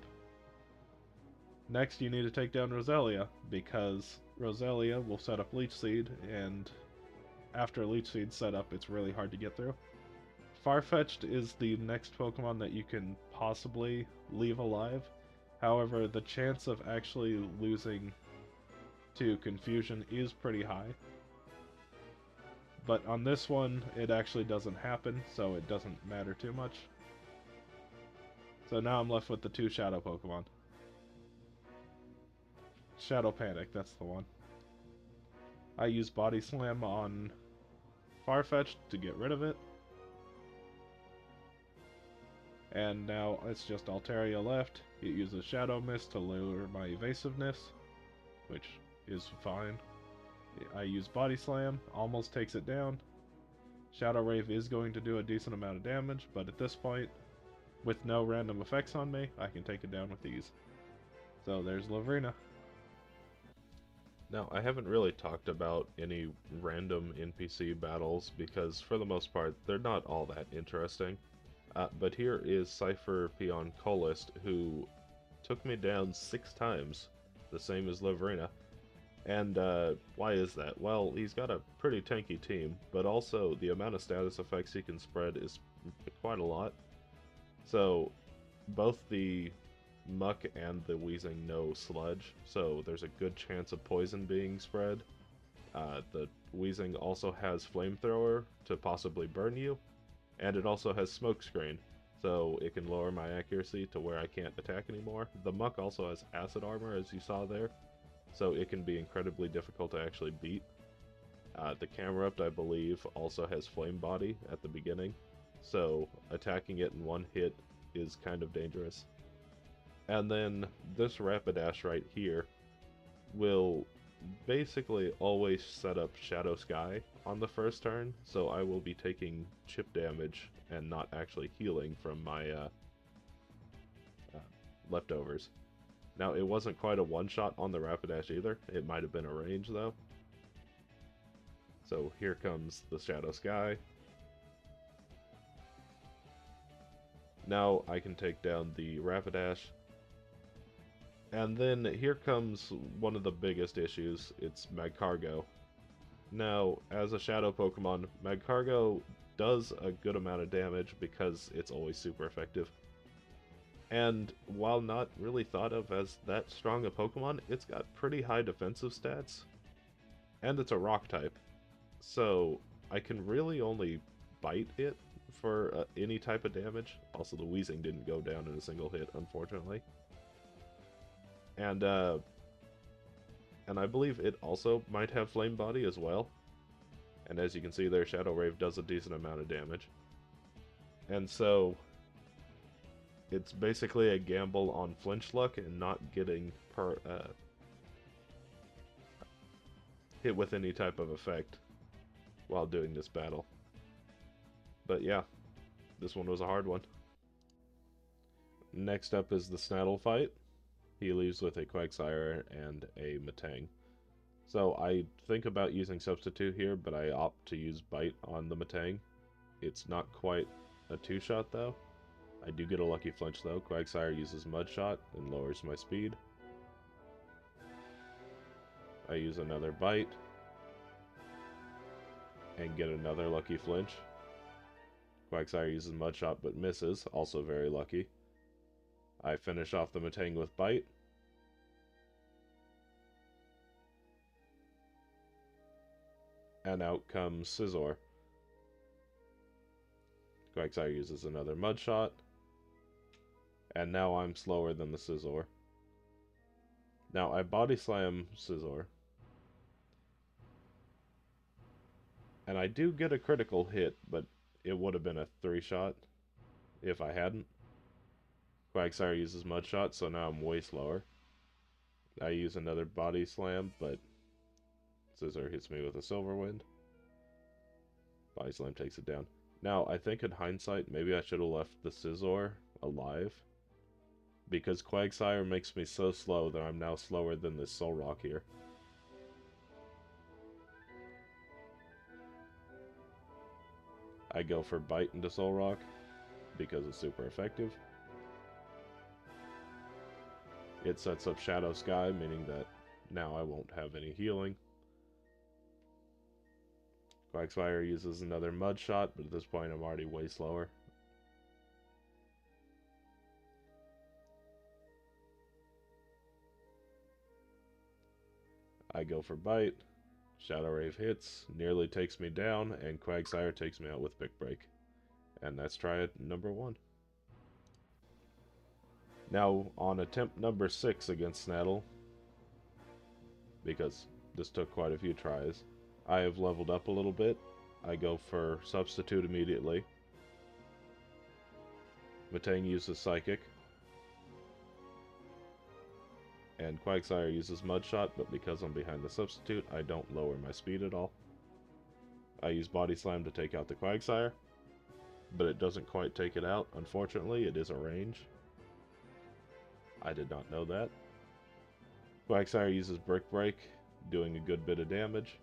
Next, you need to take down Roselia, because Roselia will set up Leech Seed, and after Leech Seed's set up, it's really hard to get through. Farfetch'd is the next Pokemon that you can possibly leave alive. However, the chance of actually losing to Confusion is pretty high. But on this one, it actually doesn't happen, so it doesn't matter too much. So now I'm left with the 2 Shadow Pokemon. Shadow Panic, that's the one. I use Body Slam on Farfetch'd to get rid of it. And now it's just Altaria left. It uses Shadow Mist to lower my evasiveness, which is fine. I use Body Slam, almost takes it down. Shadow Rave is going to do a decent amount of damage, but at this point, with no random effects on me, I can take it down with ease. So there's Lavrina. Now, I haven't really talked about any random NPC battles because, for the most part, they're not all that interesting. But here is Cypher Peon Colist, who took me down 6 times, the same as Lavrina. And why is that? Well, he's got a pretty tanky team, but also the amount of status effects he can spread is quite a lot. So, both the Muck and the Weezing know Sludge, so there's a good chance of poison being spread. The Weezing also has Flamethrower to possibly burn you, and it also has Smokescreen, so it can lower my accuracy to where I can't attack anymore. The Muck also has Acid Armor, as you saw there, so it can be incredibly difficult to actually beat. The Camerupt, I believe, also has Flame Body at the beginning, so attacking it in one hit is kind of dangerous. And then this Rapidash right here will basically always set up Shadow Sky on the first turn, so I will be taking chip damage and not actually healing from my leftovers. Now, it wasn't quite a one-shot on the Rapidash either. It might have been a range, though. So here comes the Shadow Sky. Now I can take down the Rapidash. And then here comes one of the biggest issues. It's Magcargo. Now, as a Shadow Pokemon, Magcargo does a good amount of damage because it's always super effective. And while not really thought of as that strong a Pokemon, it's got pretty high defensive stats. And it's a rock type. So I can really only bite it for any type of damage. Also, the Weezing didn't go down in a single hit, unfortunately. And I believe it also might have Flame Body as well. And as you can see there, Shadow Rave does a decent amount of damage. And so it's basically a gamble on flinch luck and not getting hit with any type of effect while doing this battle. But yeah, this one was a hard one. Next up is the Snaddle fight. He leaves with a Quagsire and a Metang. So I think about using Substitute here, but I opt to use Bite on the Metang. It's not quite a two-shot though. I do get a lucky flinch though. Quagsire uses Mud Shot and lowers my speed. I use another Bite and get another lucky flinch. Quagsire uses Mud Shot but misses, also very lucky. I finish off the Metang with Bite. And out comes Scizor. Quagsire uses another Mud Shot. And now I'm slower than the Scizor. Now I Body Slam Scizor. And I do get a critical hit, but it would have been a 3-shot if I hadn't. Quagsire uses Mud Shot, so now I'm way slower. I use another Body Slam, but Scizor hits me with a Silver Wind. Body Slam takes it down. Now, I think in hindsight, maybe I should have left the Scizor alive. Because Quagsire makes me so slow that I'm now slower than this Solrock here. I go for Bite into Solrock because it's super effective. It sets up Shadow Sky, meaning that now I won't have any healing. Quagsire uses another Mud Shot, but at this point I'm already way slower. I go for Bite. Shadow Rave hits, nearly takes me down, and Quagsire takes me out with Pick Break. And that's try number 1. Now, on attempt number 6 against Snaddle, because this took quite a few tries, I have leveled up a little bit. I go for Substitute immediately. Metang uses Psychic. And Quagsire uses Mud Shot, but because I'm behind the Substitute, I don't lower my speed at all. I use Body Slam to take out the Quagsire, but it doesn't quite take it out. Unfortunately, it is a range. I did not know that. Quagsire uses Brick Break, doing a good bit of damage.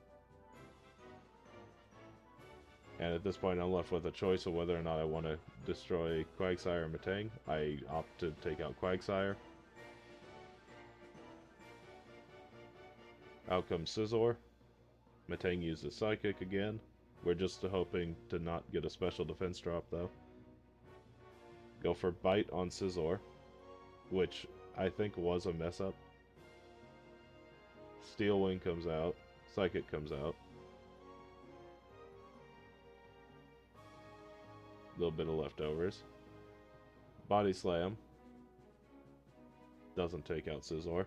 And at this point, I'm left with a choice of whether or not I want to destroy Quagsire or Metang. I opt to take out Quagsire. Out comes Scizor. Metang uses Psychic again. We're just hoping to not get a special defense drop though. Go for Bite on Scizor, which I think was a mess up. Steel Wing comes out. Psychic comes out. A little bit of leftovers. Body Slam. Doesn't take out Scizor.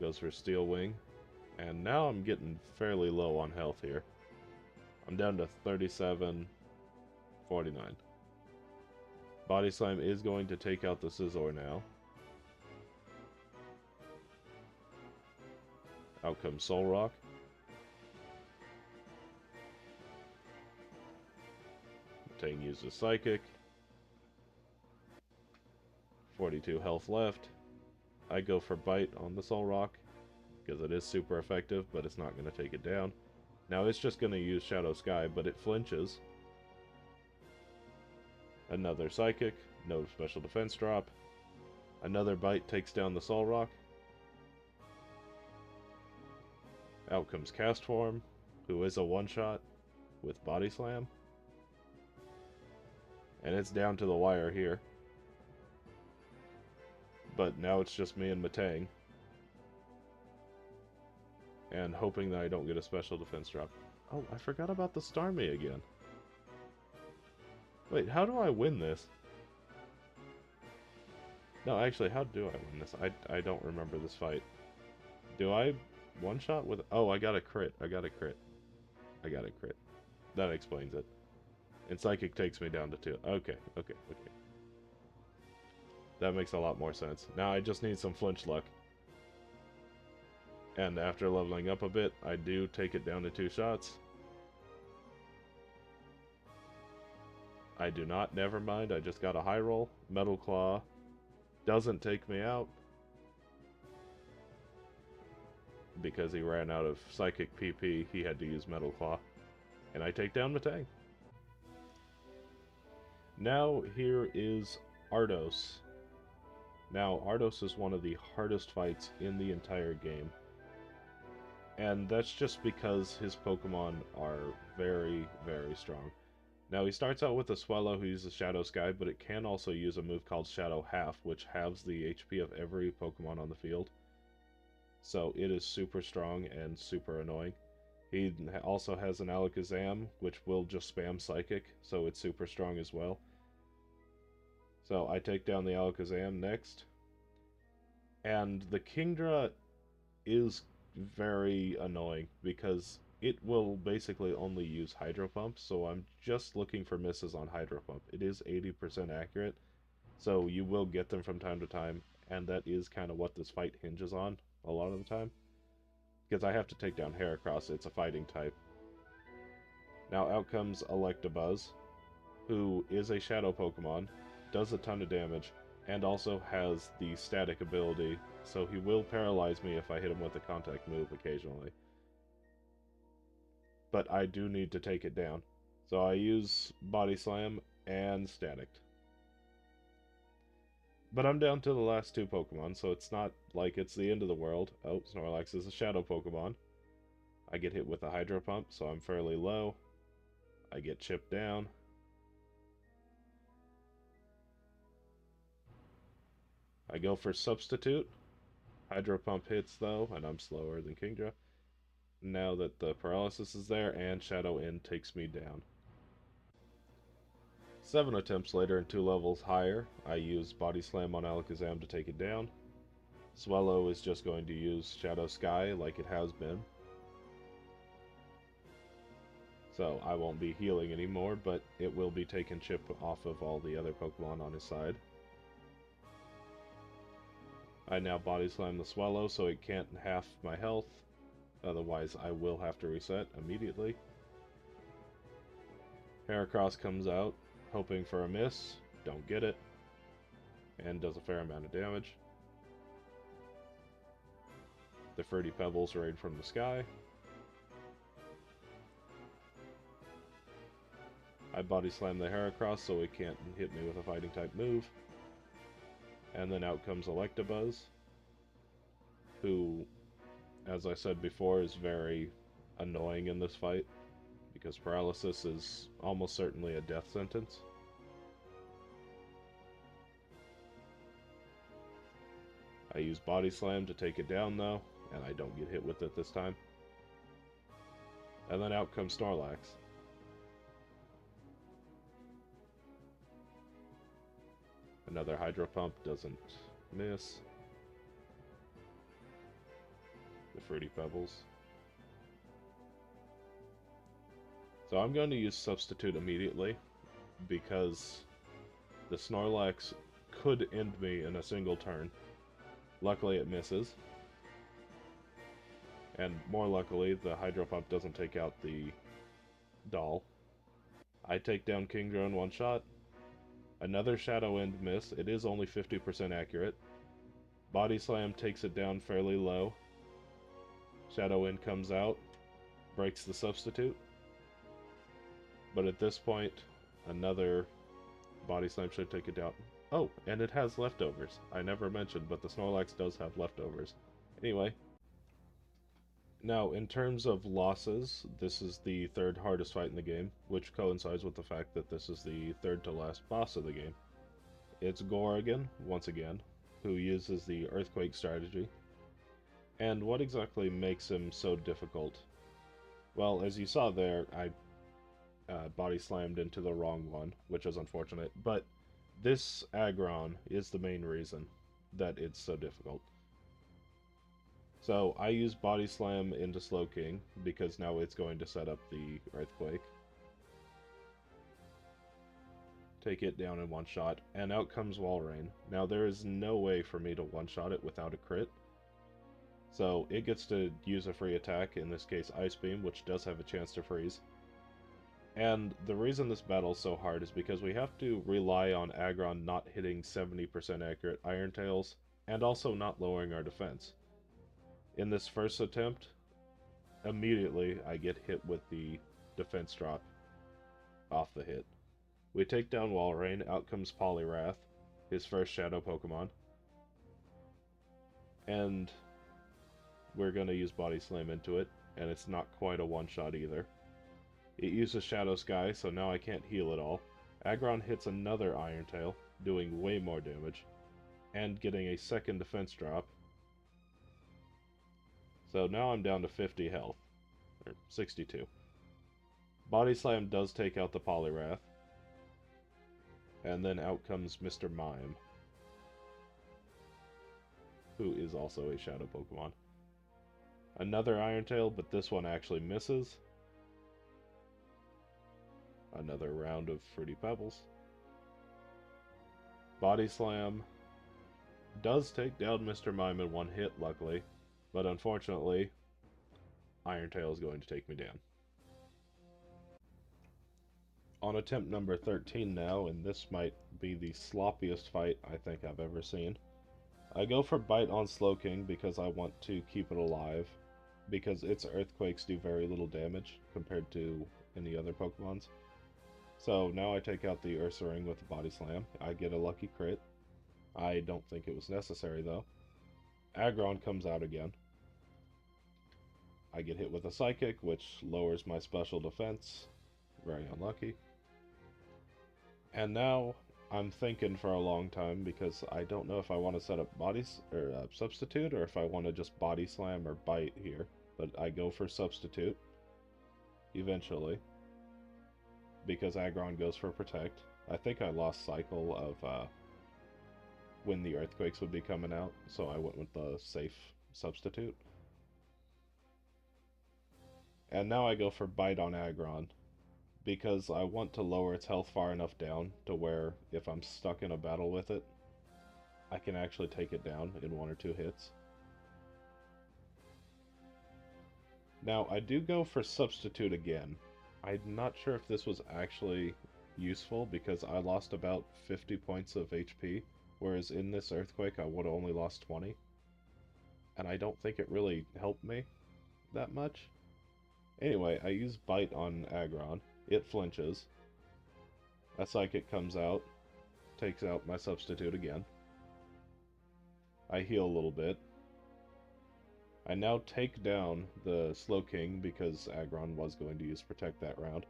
Goes for Steel Wing. And now I'm getting fairly low on health here. I'm down to 37.49. Body Slam is going to take out the Scizor now. Out comes Solrock. Metang uses Psychic. 42 health left. I go for Bite on the Soul Rock, because it is super effective, but it's not going to take it down. Now it's just going to use Shadow Sky, but it flinches. Another Psychic, no special defense drop. Another Bite takes down the Soul Rock. Out comes Cast Form, who is a one-shot with Body Slam. And it's down to the wire here. But now it's just me and Matang. And hoping that I don't get a special defense drop. Oh, I forgot about the Starmie again. Wait, how do I win this? No, actually, how do I win this? I don't remember this fight. Do I one-shot with... Oh, I got a crit. I got a crit. That explains it. And Psychic takes me down to 2. Okay. That makes a lot more sense. Now I just need some flinch luck. And after leveling up a bit, I do take it down to 2 shots. I do not, never mind, I just got a high roll. Metal Claw doesn't take me out, because he ran out of Psychic PP, he had to use Metal Claw. And I take down Matang. Now here is Ardos. Now, Ardos is one of the hardest fights in the entire game. And that's just because his Pokemon are very, very strong. Now, he starts out with a Swellow who uses Shadow Sky, but it can also use a move called Shadow Half, which halves the HP of every Pokemon on the field. So it is super strong and super annoying. He also has an Alakazam, which will just spam Psychic, so it's super strong as well. So I take down the Alakazam next. And the Kingdra is very annoying, because it will basically only use Hydro Pump, so I'm just looking for misses on Hydro Pump. It is 80% accurate, so you will get them from time to time, and that is kind of what this fight hinges on a lot of the time. Because I have to take down Heracross, it's a fighting type. Now out comes Electabuzz, who is a Shadow Pokemon, does a ton of damage, and also has the static ability, so he will paralyze me if I hit him with a contact move occasionally. But I do need to take it down. So I use Body Slam and Static. But I'm down to the last 2 Pokemon, so it's not like it's the end of the world. Oh, Snorlax is a Shadow Pokemon. I get hit with a Hydro Pump, so I'm fairly low. I get chipped down. I go for Substitute. Hydro Pump hits, though, and I'm slower than Kingdra. Now that the paralysis is there, and Shadow End takes me down. 7 attempts later and 2 levels higher, I use Body Slam on Alakazam to take it down. Swellow is just going to use Shadow Sky like it has been. So I won't be healing anymore, but it will be taking chip off of all the other Pokemon on his side. I now Body Slam the Swellow so it can't half my health. Otherwise, I will have to reset immediately. Heracross comes out, hoping for a miss. Don't get it. And does a fair amount of damage. The Fruity Pebbles rain from the sky. I Body Slam the Heracross so it can't hit me with a fighting type move. And then out comes Electabuzz, who, as I said before, is very annoying in this fight, because paralysis is almost certainly a death sentence. I use Body Slam to take it down though, and I don't get hit with it this time. And then out comes Snorlax. Another Hydro Pump doesn't miss. The Fruity Pebbles. So I'm going to use Substitute immediately, because the Snorlax could end me in a single turn. Luckily it misses. And more luckily, the Hydro Pump doesn't take out the doll. I take down Kingdra in one shot. Another Shadow End miss. It is only 50% accurate. Body Slam takes it down fairly low. Shadow Wind comes out, breaks the substitute. But at this point, another Body Slam should take it down. Oh, and it has leftovers. I never mentioned, but the Snorlax does have leftovers. Anyway, now in terms of losses, this is the third hardest fight in the game, which coincides with the fact that this is the third to last boss of the game. It's Gorgon, once again, who uses the Earthquake strategy. And what exactly makes him so difficult? Well, as you saw there, I body slammed into the wrong one, which is unfortunate, but this aggron is the main reason that it's so difficult. So I use Body Slam into Slowking because now it's going to set up the Earthquake. Take it down in one shot, and out comes Walrein. Now there is no way for me to one-shot it without a crit. So it gets to use a free attack, in this case Ice Beam, which does have a chance to freeze. And the reason this battle is so hard is because we have to rely on Aggron not hitting 70% accurate Iron Tails, and also not lowering our defense. In this first attempt, immediately I get hit with the defense drop off the hit. We take down Walrein, out comes Poliwrath, his first Shadow Pokemon. And we're going to use Body Slam into it, and it's not quite a one-shot either. It uses Shadow Sky, so now I can't heal at all. Aggron hits another Iron Tail, doing way more damage, and getting a second defense drop. So now I'm down to 50 health, or 62. Body Slam does take out the Poliwrath, and then out comes Mr. Mime, who is also a Shadow Pokemon. Another Iron Tail, but this one actually misses. Another round of Fruity Pebbles. Body Slam does take down Mr. Mime in one hit, luckily, but unfortunately, Iron Tail is going to take me down. On attempt number 13 now, and this might be the sloppiest fight I think I've ever seen. I go for Bite on Slowking because I want to keep it alive, because its Earthquakes do very little damage compared to any other Pokemons. So now I take out the Ursaring with the Body Slam. I get a lucky crit. I don't think it was necessary though. Aggron comes out again. I get hit with a Psychic, which lowers my special defense. Very unlucky. And now I'm thinking for a long time because I don't know if I want to set up Substitute or if I want to just Body Slam or Bite here. But I go for Substitute eventually because Aggron goes for Protect. I think I lost Cycle of when the Earthquakes would be coming out, so I went with the safe Substitute. And now I go for Bite on Aggron because I want to lower its health far enough down to where if I'm stuck in a battle with it, I can actually take it down in 1 or 2 hits. Now, I do go for Substitute again. I'm not sure if this was actually useful because I lost about 50 points of HP, whereas in this Earthquake I would have only lost 20. And I don't think it really helped me that much. Anyway, I use Bite on Aggron. It flinches. A Psychic comes out, takes out my Substitute again. I heal a little bit. I now take down the Slowking because Aggron was going to use Protect that round.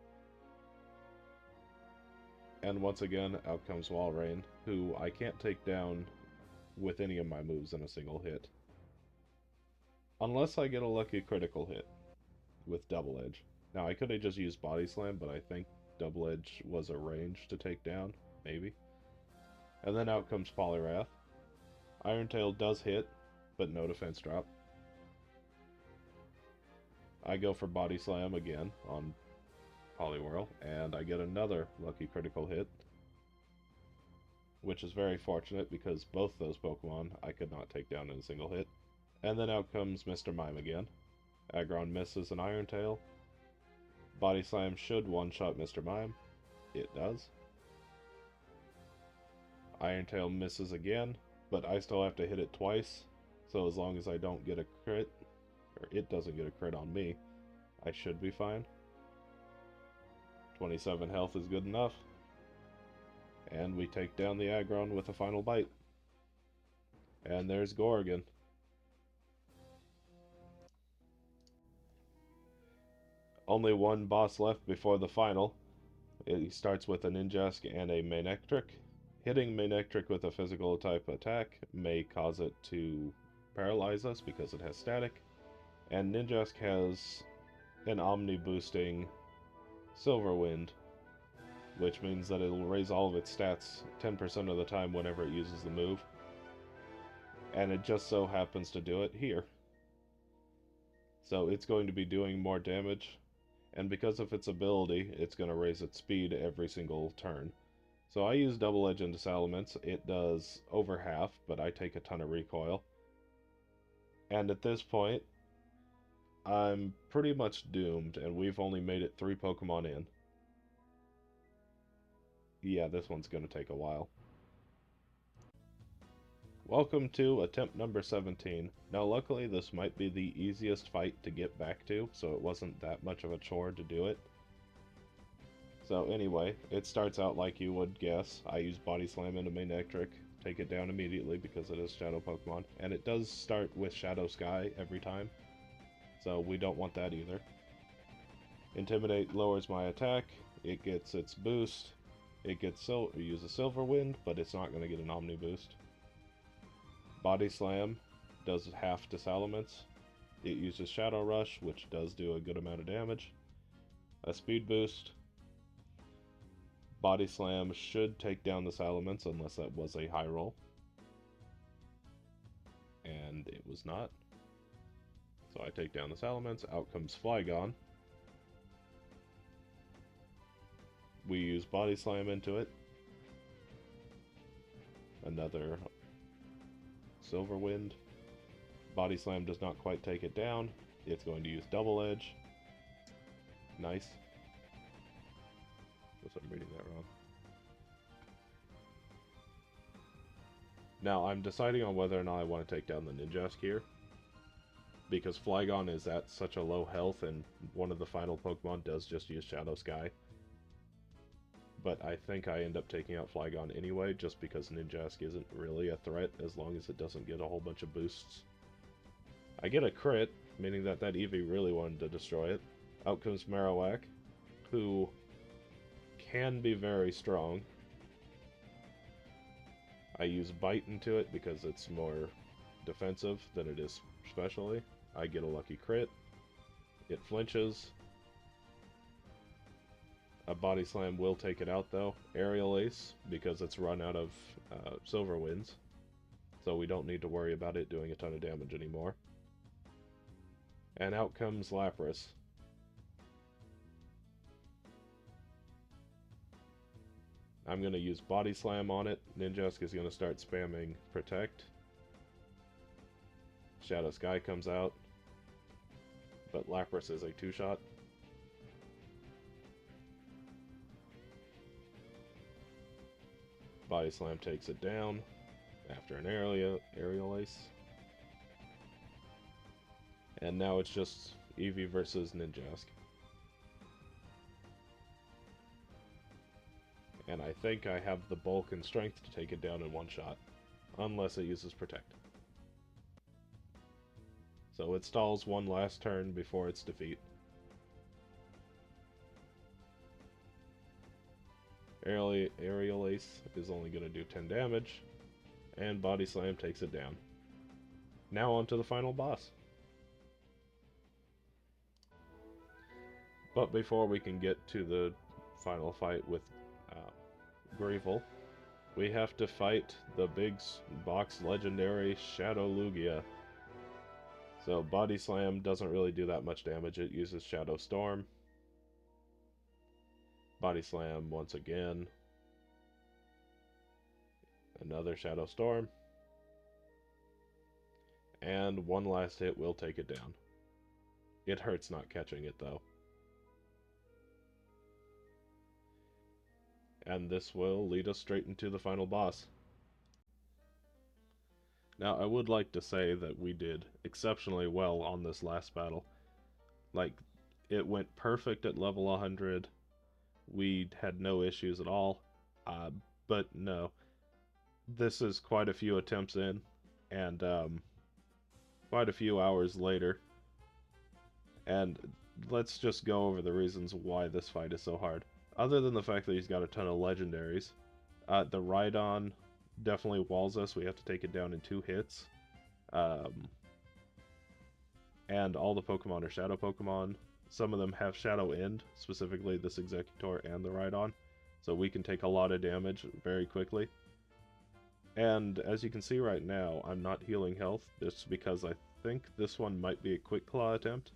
And once again, out comes Walrein, who I can't take down with any of my moves in a single hit. Unless I get a lucky critical hit with Double Edge. Now, I could have just used Body Slam, but I think Double Edge was a range to take down, maybe. And then out comes Poliwrath. Iron Tail does hit, but no defense drop. I go for Body Slam again on Poliwhirl, and I get another lucky critical hit, which is very fortunate because both those Pokemon I could not take down in a single hit. And then out comes Mr. Mime again. Aggron misses an Iron Tail. Body Slam should one-shot Mr. Mime. It does. Iron Tail misses again. but I still have to hit it twice. So as long as I don't get a crit, or it doesn't get a crit on me, I should be fine. 27 health is good enough. And we take down the Aggron with a final bite. And there's Gorgon. Only one boss left before the final. He starts with a Ninjask and a Manectric. Hitting Manectric with a physical type attack may cause it to paralyze us because it has static. And Ninjask has an Omni boosting Silver Wind, which means that it'll raise all of its stats 10% of the time whenever it uses the move. And it just so happens to do it here. So it's going to be doing more damage, and because of its ability, it's going to raise its speed every single turn. So I use Double Edge into Salamence. It does over half, but I take a ton of recoil. And at this point, I'm pretty much doomed, and we've only made it 3 Pokemon in. Yeah, this one's going to take a while. Welcome to attempt number 17. Now luckily this might be the easiest fight to get back to, so it wasn't that much of a chore to do it. So anyway, it starts out like you would guess. I use Body Slam into Manectric, take it down immediately because it is Shadow Pokemon, and it does start with Shadow Sky every time, so we don't want that either. Intimidate lowers my attack, it gets its boost, it uses Silver Wind, but it's not going to get an Omni boost. Body Slam does half to Salamence. It uses Shadow Rush, which does do a good amount of damage. A Speed Boost. Body Slam should take down the Salamence unless that was a high roll. And it was not. So I take down the Salamence. Out comes Flygon. We use Body Slam into it. Another Silver Wind. Body Slam does not quite take it down. It's going to use Double Edge. Nice. Guess I'm reading that wrong. Now I'm deciding on whether or not I want to take down the Ninjask here, because Flygon is at such a low health and one of the final Pokemon does just use Shadow Sky. But I think I end up taking out Flygon anyway, just because Ninjask isn't really a threat as long as it doesn't get a whole bunch of boosts. I get a crit, meaning that Eevee really wanted to destroy it. Out comes Marowak, who can be very strong. I use Bite into it because it's more defensive than it is specially. I get a lucky crit. It flinches. A Body Slam will take it out though. Aerial Ace, because it's run out of Silver Winds. So we don't need to worry about it doing a ton of damage anymore. And out comes Lapras. I'm going to use Body Slam on it. Ninjask is going to start spamming Protect. Shadow Sky comes out. But Lapras is a 2-shot. Body Slam takes it down after an aerial Ace. And now it's just Eevee versus Ninjask. And I think I have the bulk and strength to take it down in one shot, unless it uses Protect. So it stalls one last turn before its defeat. Aerial Ace is only going to do 10 damage, and Body Slam takes it down. Now on to the final boss. But before we can get to the final fight with Greevil, we have to fight the big box legendary Shadow Lugia. So Body Slam doesn't really do that much damage, it uses Shadow Storm. Body Slam once again. Another Shadow Storm. And one last hit will take it down. It hurts not catching it though. And this will lead us straight into the final boss. Now, I would like to say that we did exceptionally well on this last battle. Like, it went perfect at level 100. We had no issues at all. Uh, but no, this is quite a few attempts in, and quite a few hours later. And let's just go over the reasons why this fight is so hard. Other than the fact that he's got a ton of legendaries, the Rhydon definitely walls us. We have to take it down in 2 hits. Um, and all the Pokemon are Shadow Pokemon. Some of them have Shadow End, specifically this Executor and the Rhydon, so we can take a lot of damage very quickly. And as you can see right now, I'm not healing health, just because I think this one might be a Quick Claw attempt,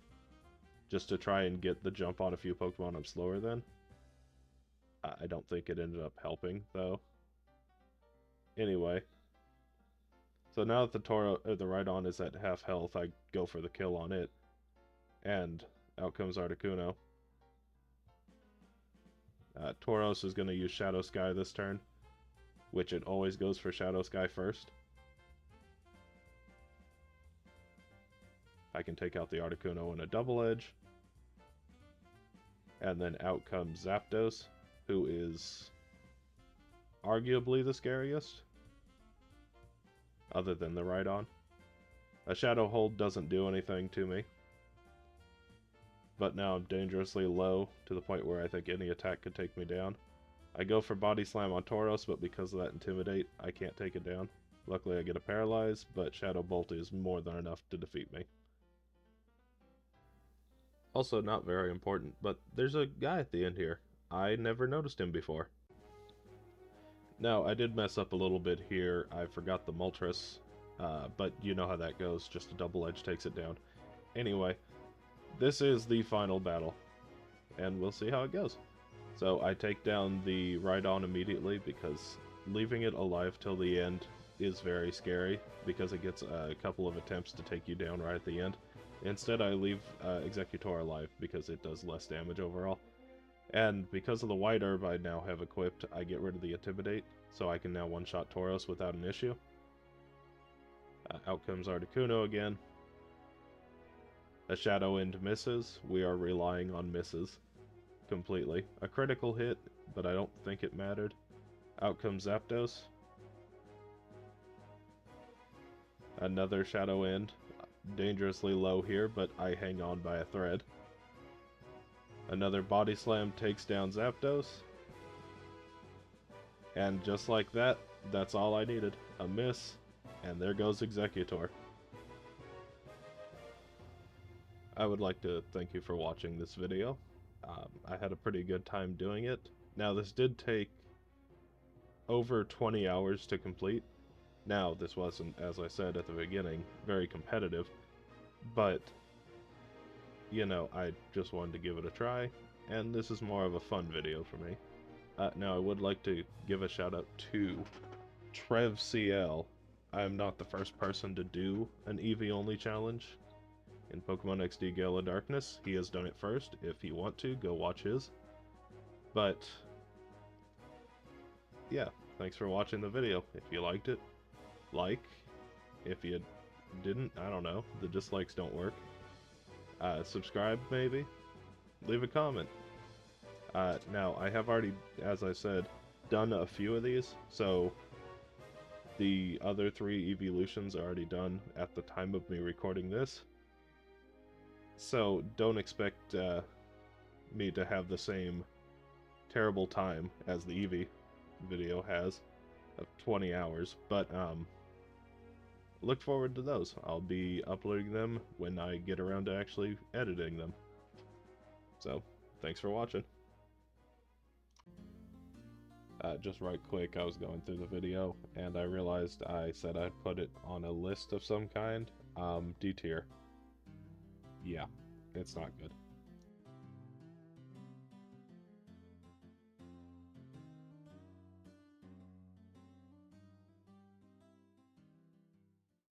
just to try and get the jump on a few Pokemon I'm slower than. I don't think it ended up helping, though. Anyway, so now that the Rhydon is at half health, I go for the kill on it. And out comes Articuno. Tauros is going to use Shadow Sky this turn, which it always goes for Shadow Sky first. I can take out the Articuno in a double edge. And then out comes Zapdos, who is arguably the scariest, other than the Rhydon. A Shadow Hold doesn't do anything to me, but now I'm dangerously low to the point where I think any attack could take me down. I go for Body Slam on Tauros, but because of that Intimidate, I can't take it down. Luckily I get a Paralyze, but Shadow Bolt is more than enough to defeat me. Also not very important, but there's a guy at the end here. I never noticed him before. Now, I did mess up a little bit here. I forgot the Moltres, but you know how that goes. Just a double edge takes it down. Anyway, this is the final battle, and we'll see how it goes. So I take down the Rhydon immediately because leaving it alive till the end is very scary because it gets a couple of attempts to take you down right at the end. Instead, I leave Executor alive because it does less damage overall. And because of the White Herb I now have equipped, I get rid of the Intimidate, so I can now one-shot Tauros without an issue. Out comes Articuno again. A Shadow End misses. We are relying on misses completely. A critical hit, but I don't think it mattered. Out comes Zapdos. Another Shadow End. Dangerously low here, but I hang on by a thread. Another Body Slam takes down Zapdos. And just like that, that's all I needed. A miss, and there goes Executor. I would like to thank you for watching this video. I had a pretty good time doing it. Now, this did take over 20 hours to complete. Now, this wasn't, as I said at the beginning, very competitive, but, you know, I just wanted to give it a try, and this is more of a fun video for me. Now, I would like to give a shout out to TrevCL. I'm not the first person to do an Eevee only challenge in Pokemon XD Gale of Darkness. He has done it first. If you want to, go watch his. But, yeah, thanks for watching the video. If you liked it, like. If you didn't, I don't know. The dislikes don't work. Subscribe, maybe. Leave a comment. Now, I have already, as I said, done a few of these, so the other 3 evolutions are already done at the time of me recording this. So don't expect me to have the same terrible time as the Eevee video has of 20 hours, but look forward to those. I'll be uploading them when I get around to actually editing them. So, thanks for watching. Just right quick, I was going through the video, and I realized I said I'd put it on a list of some kind. D tier. Yeah, it's not good.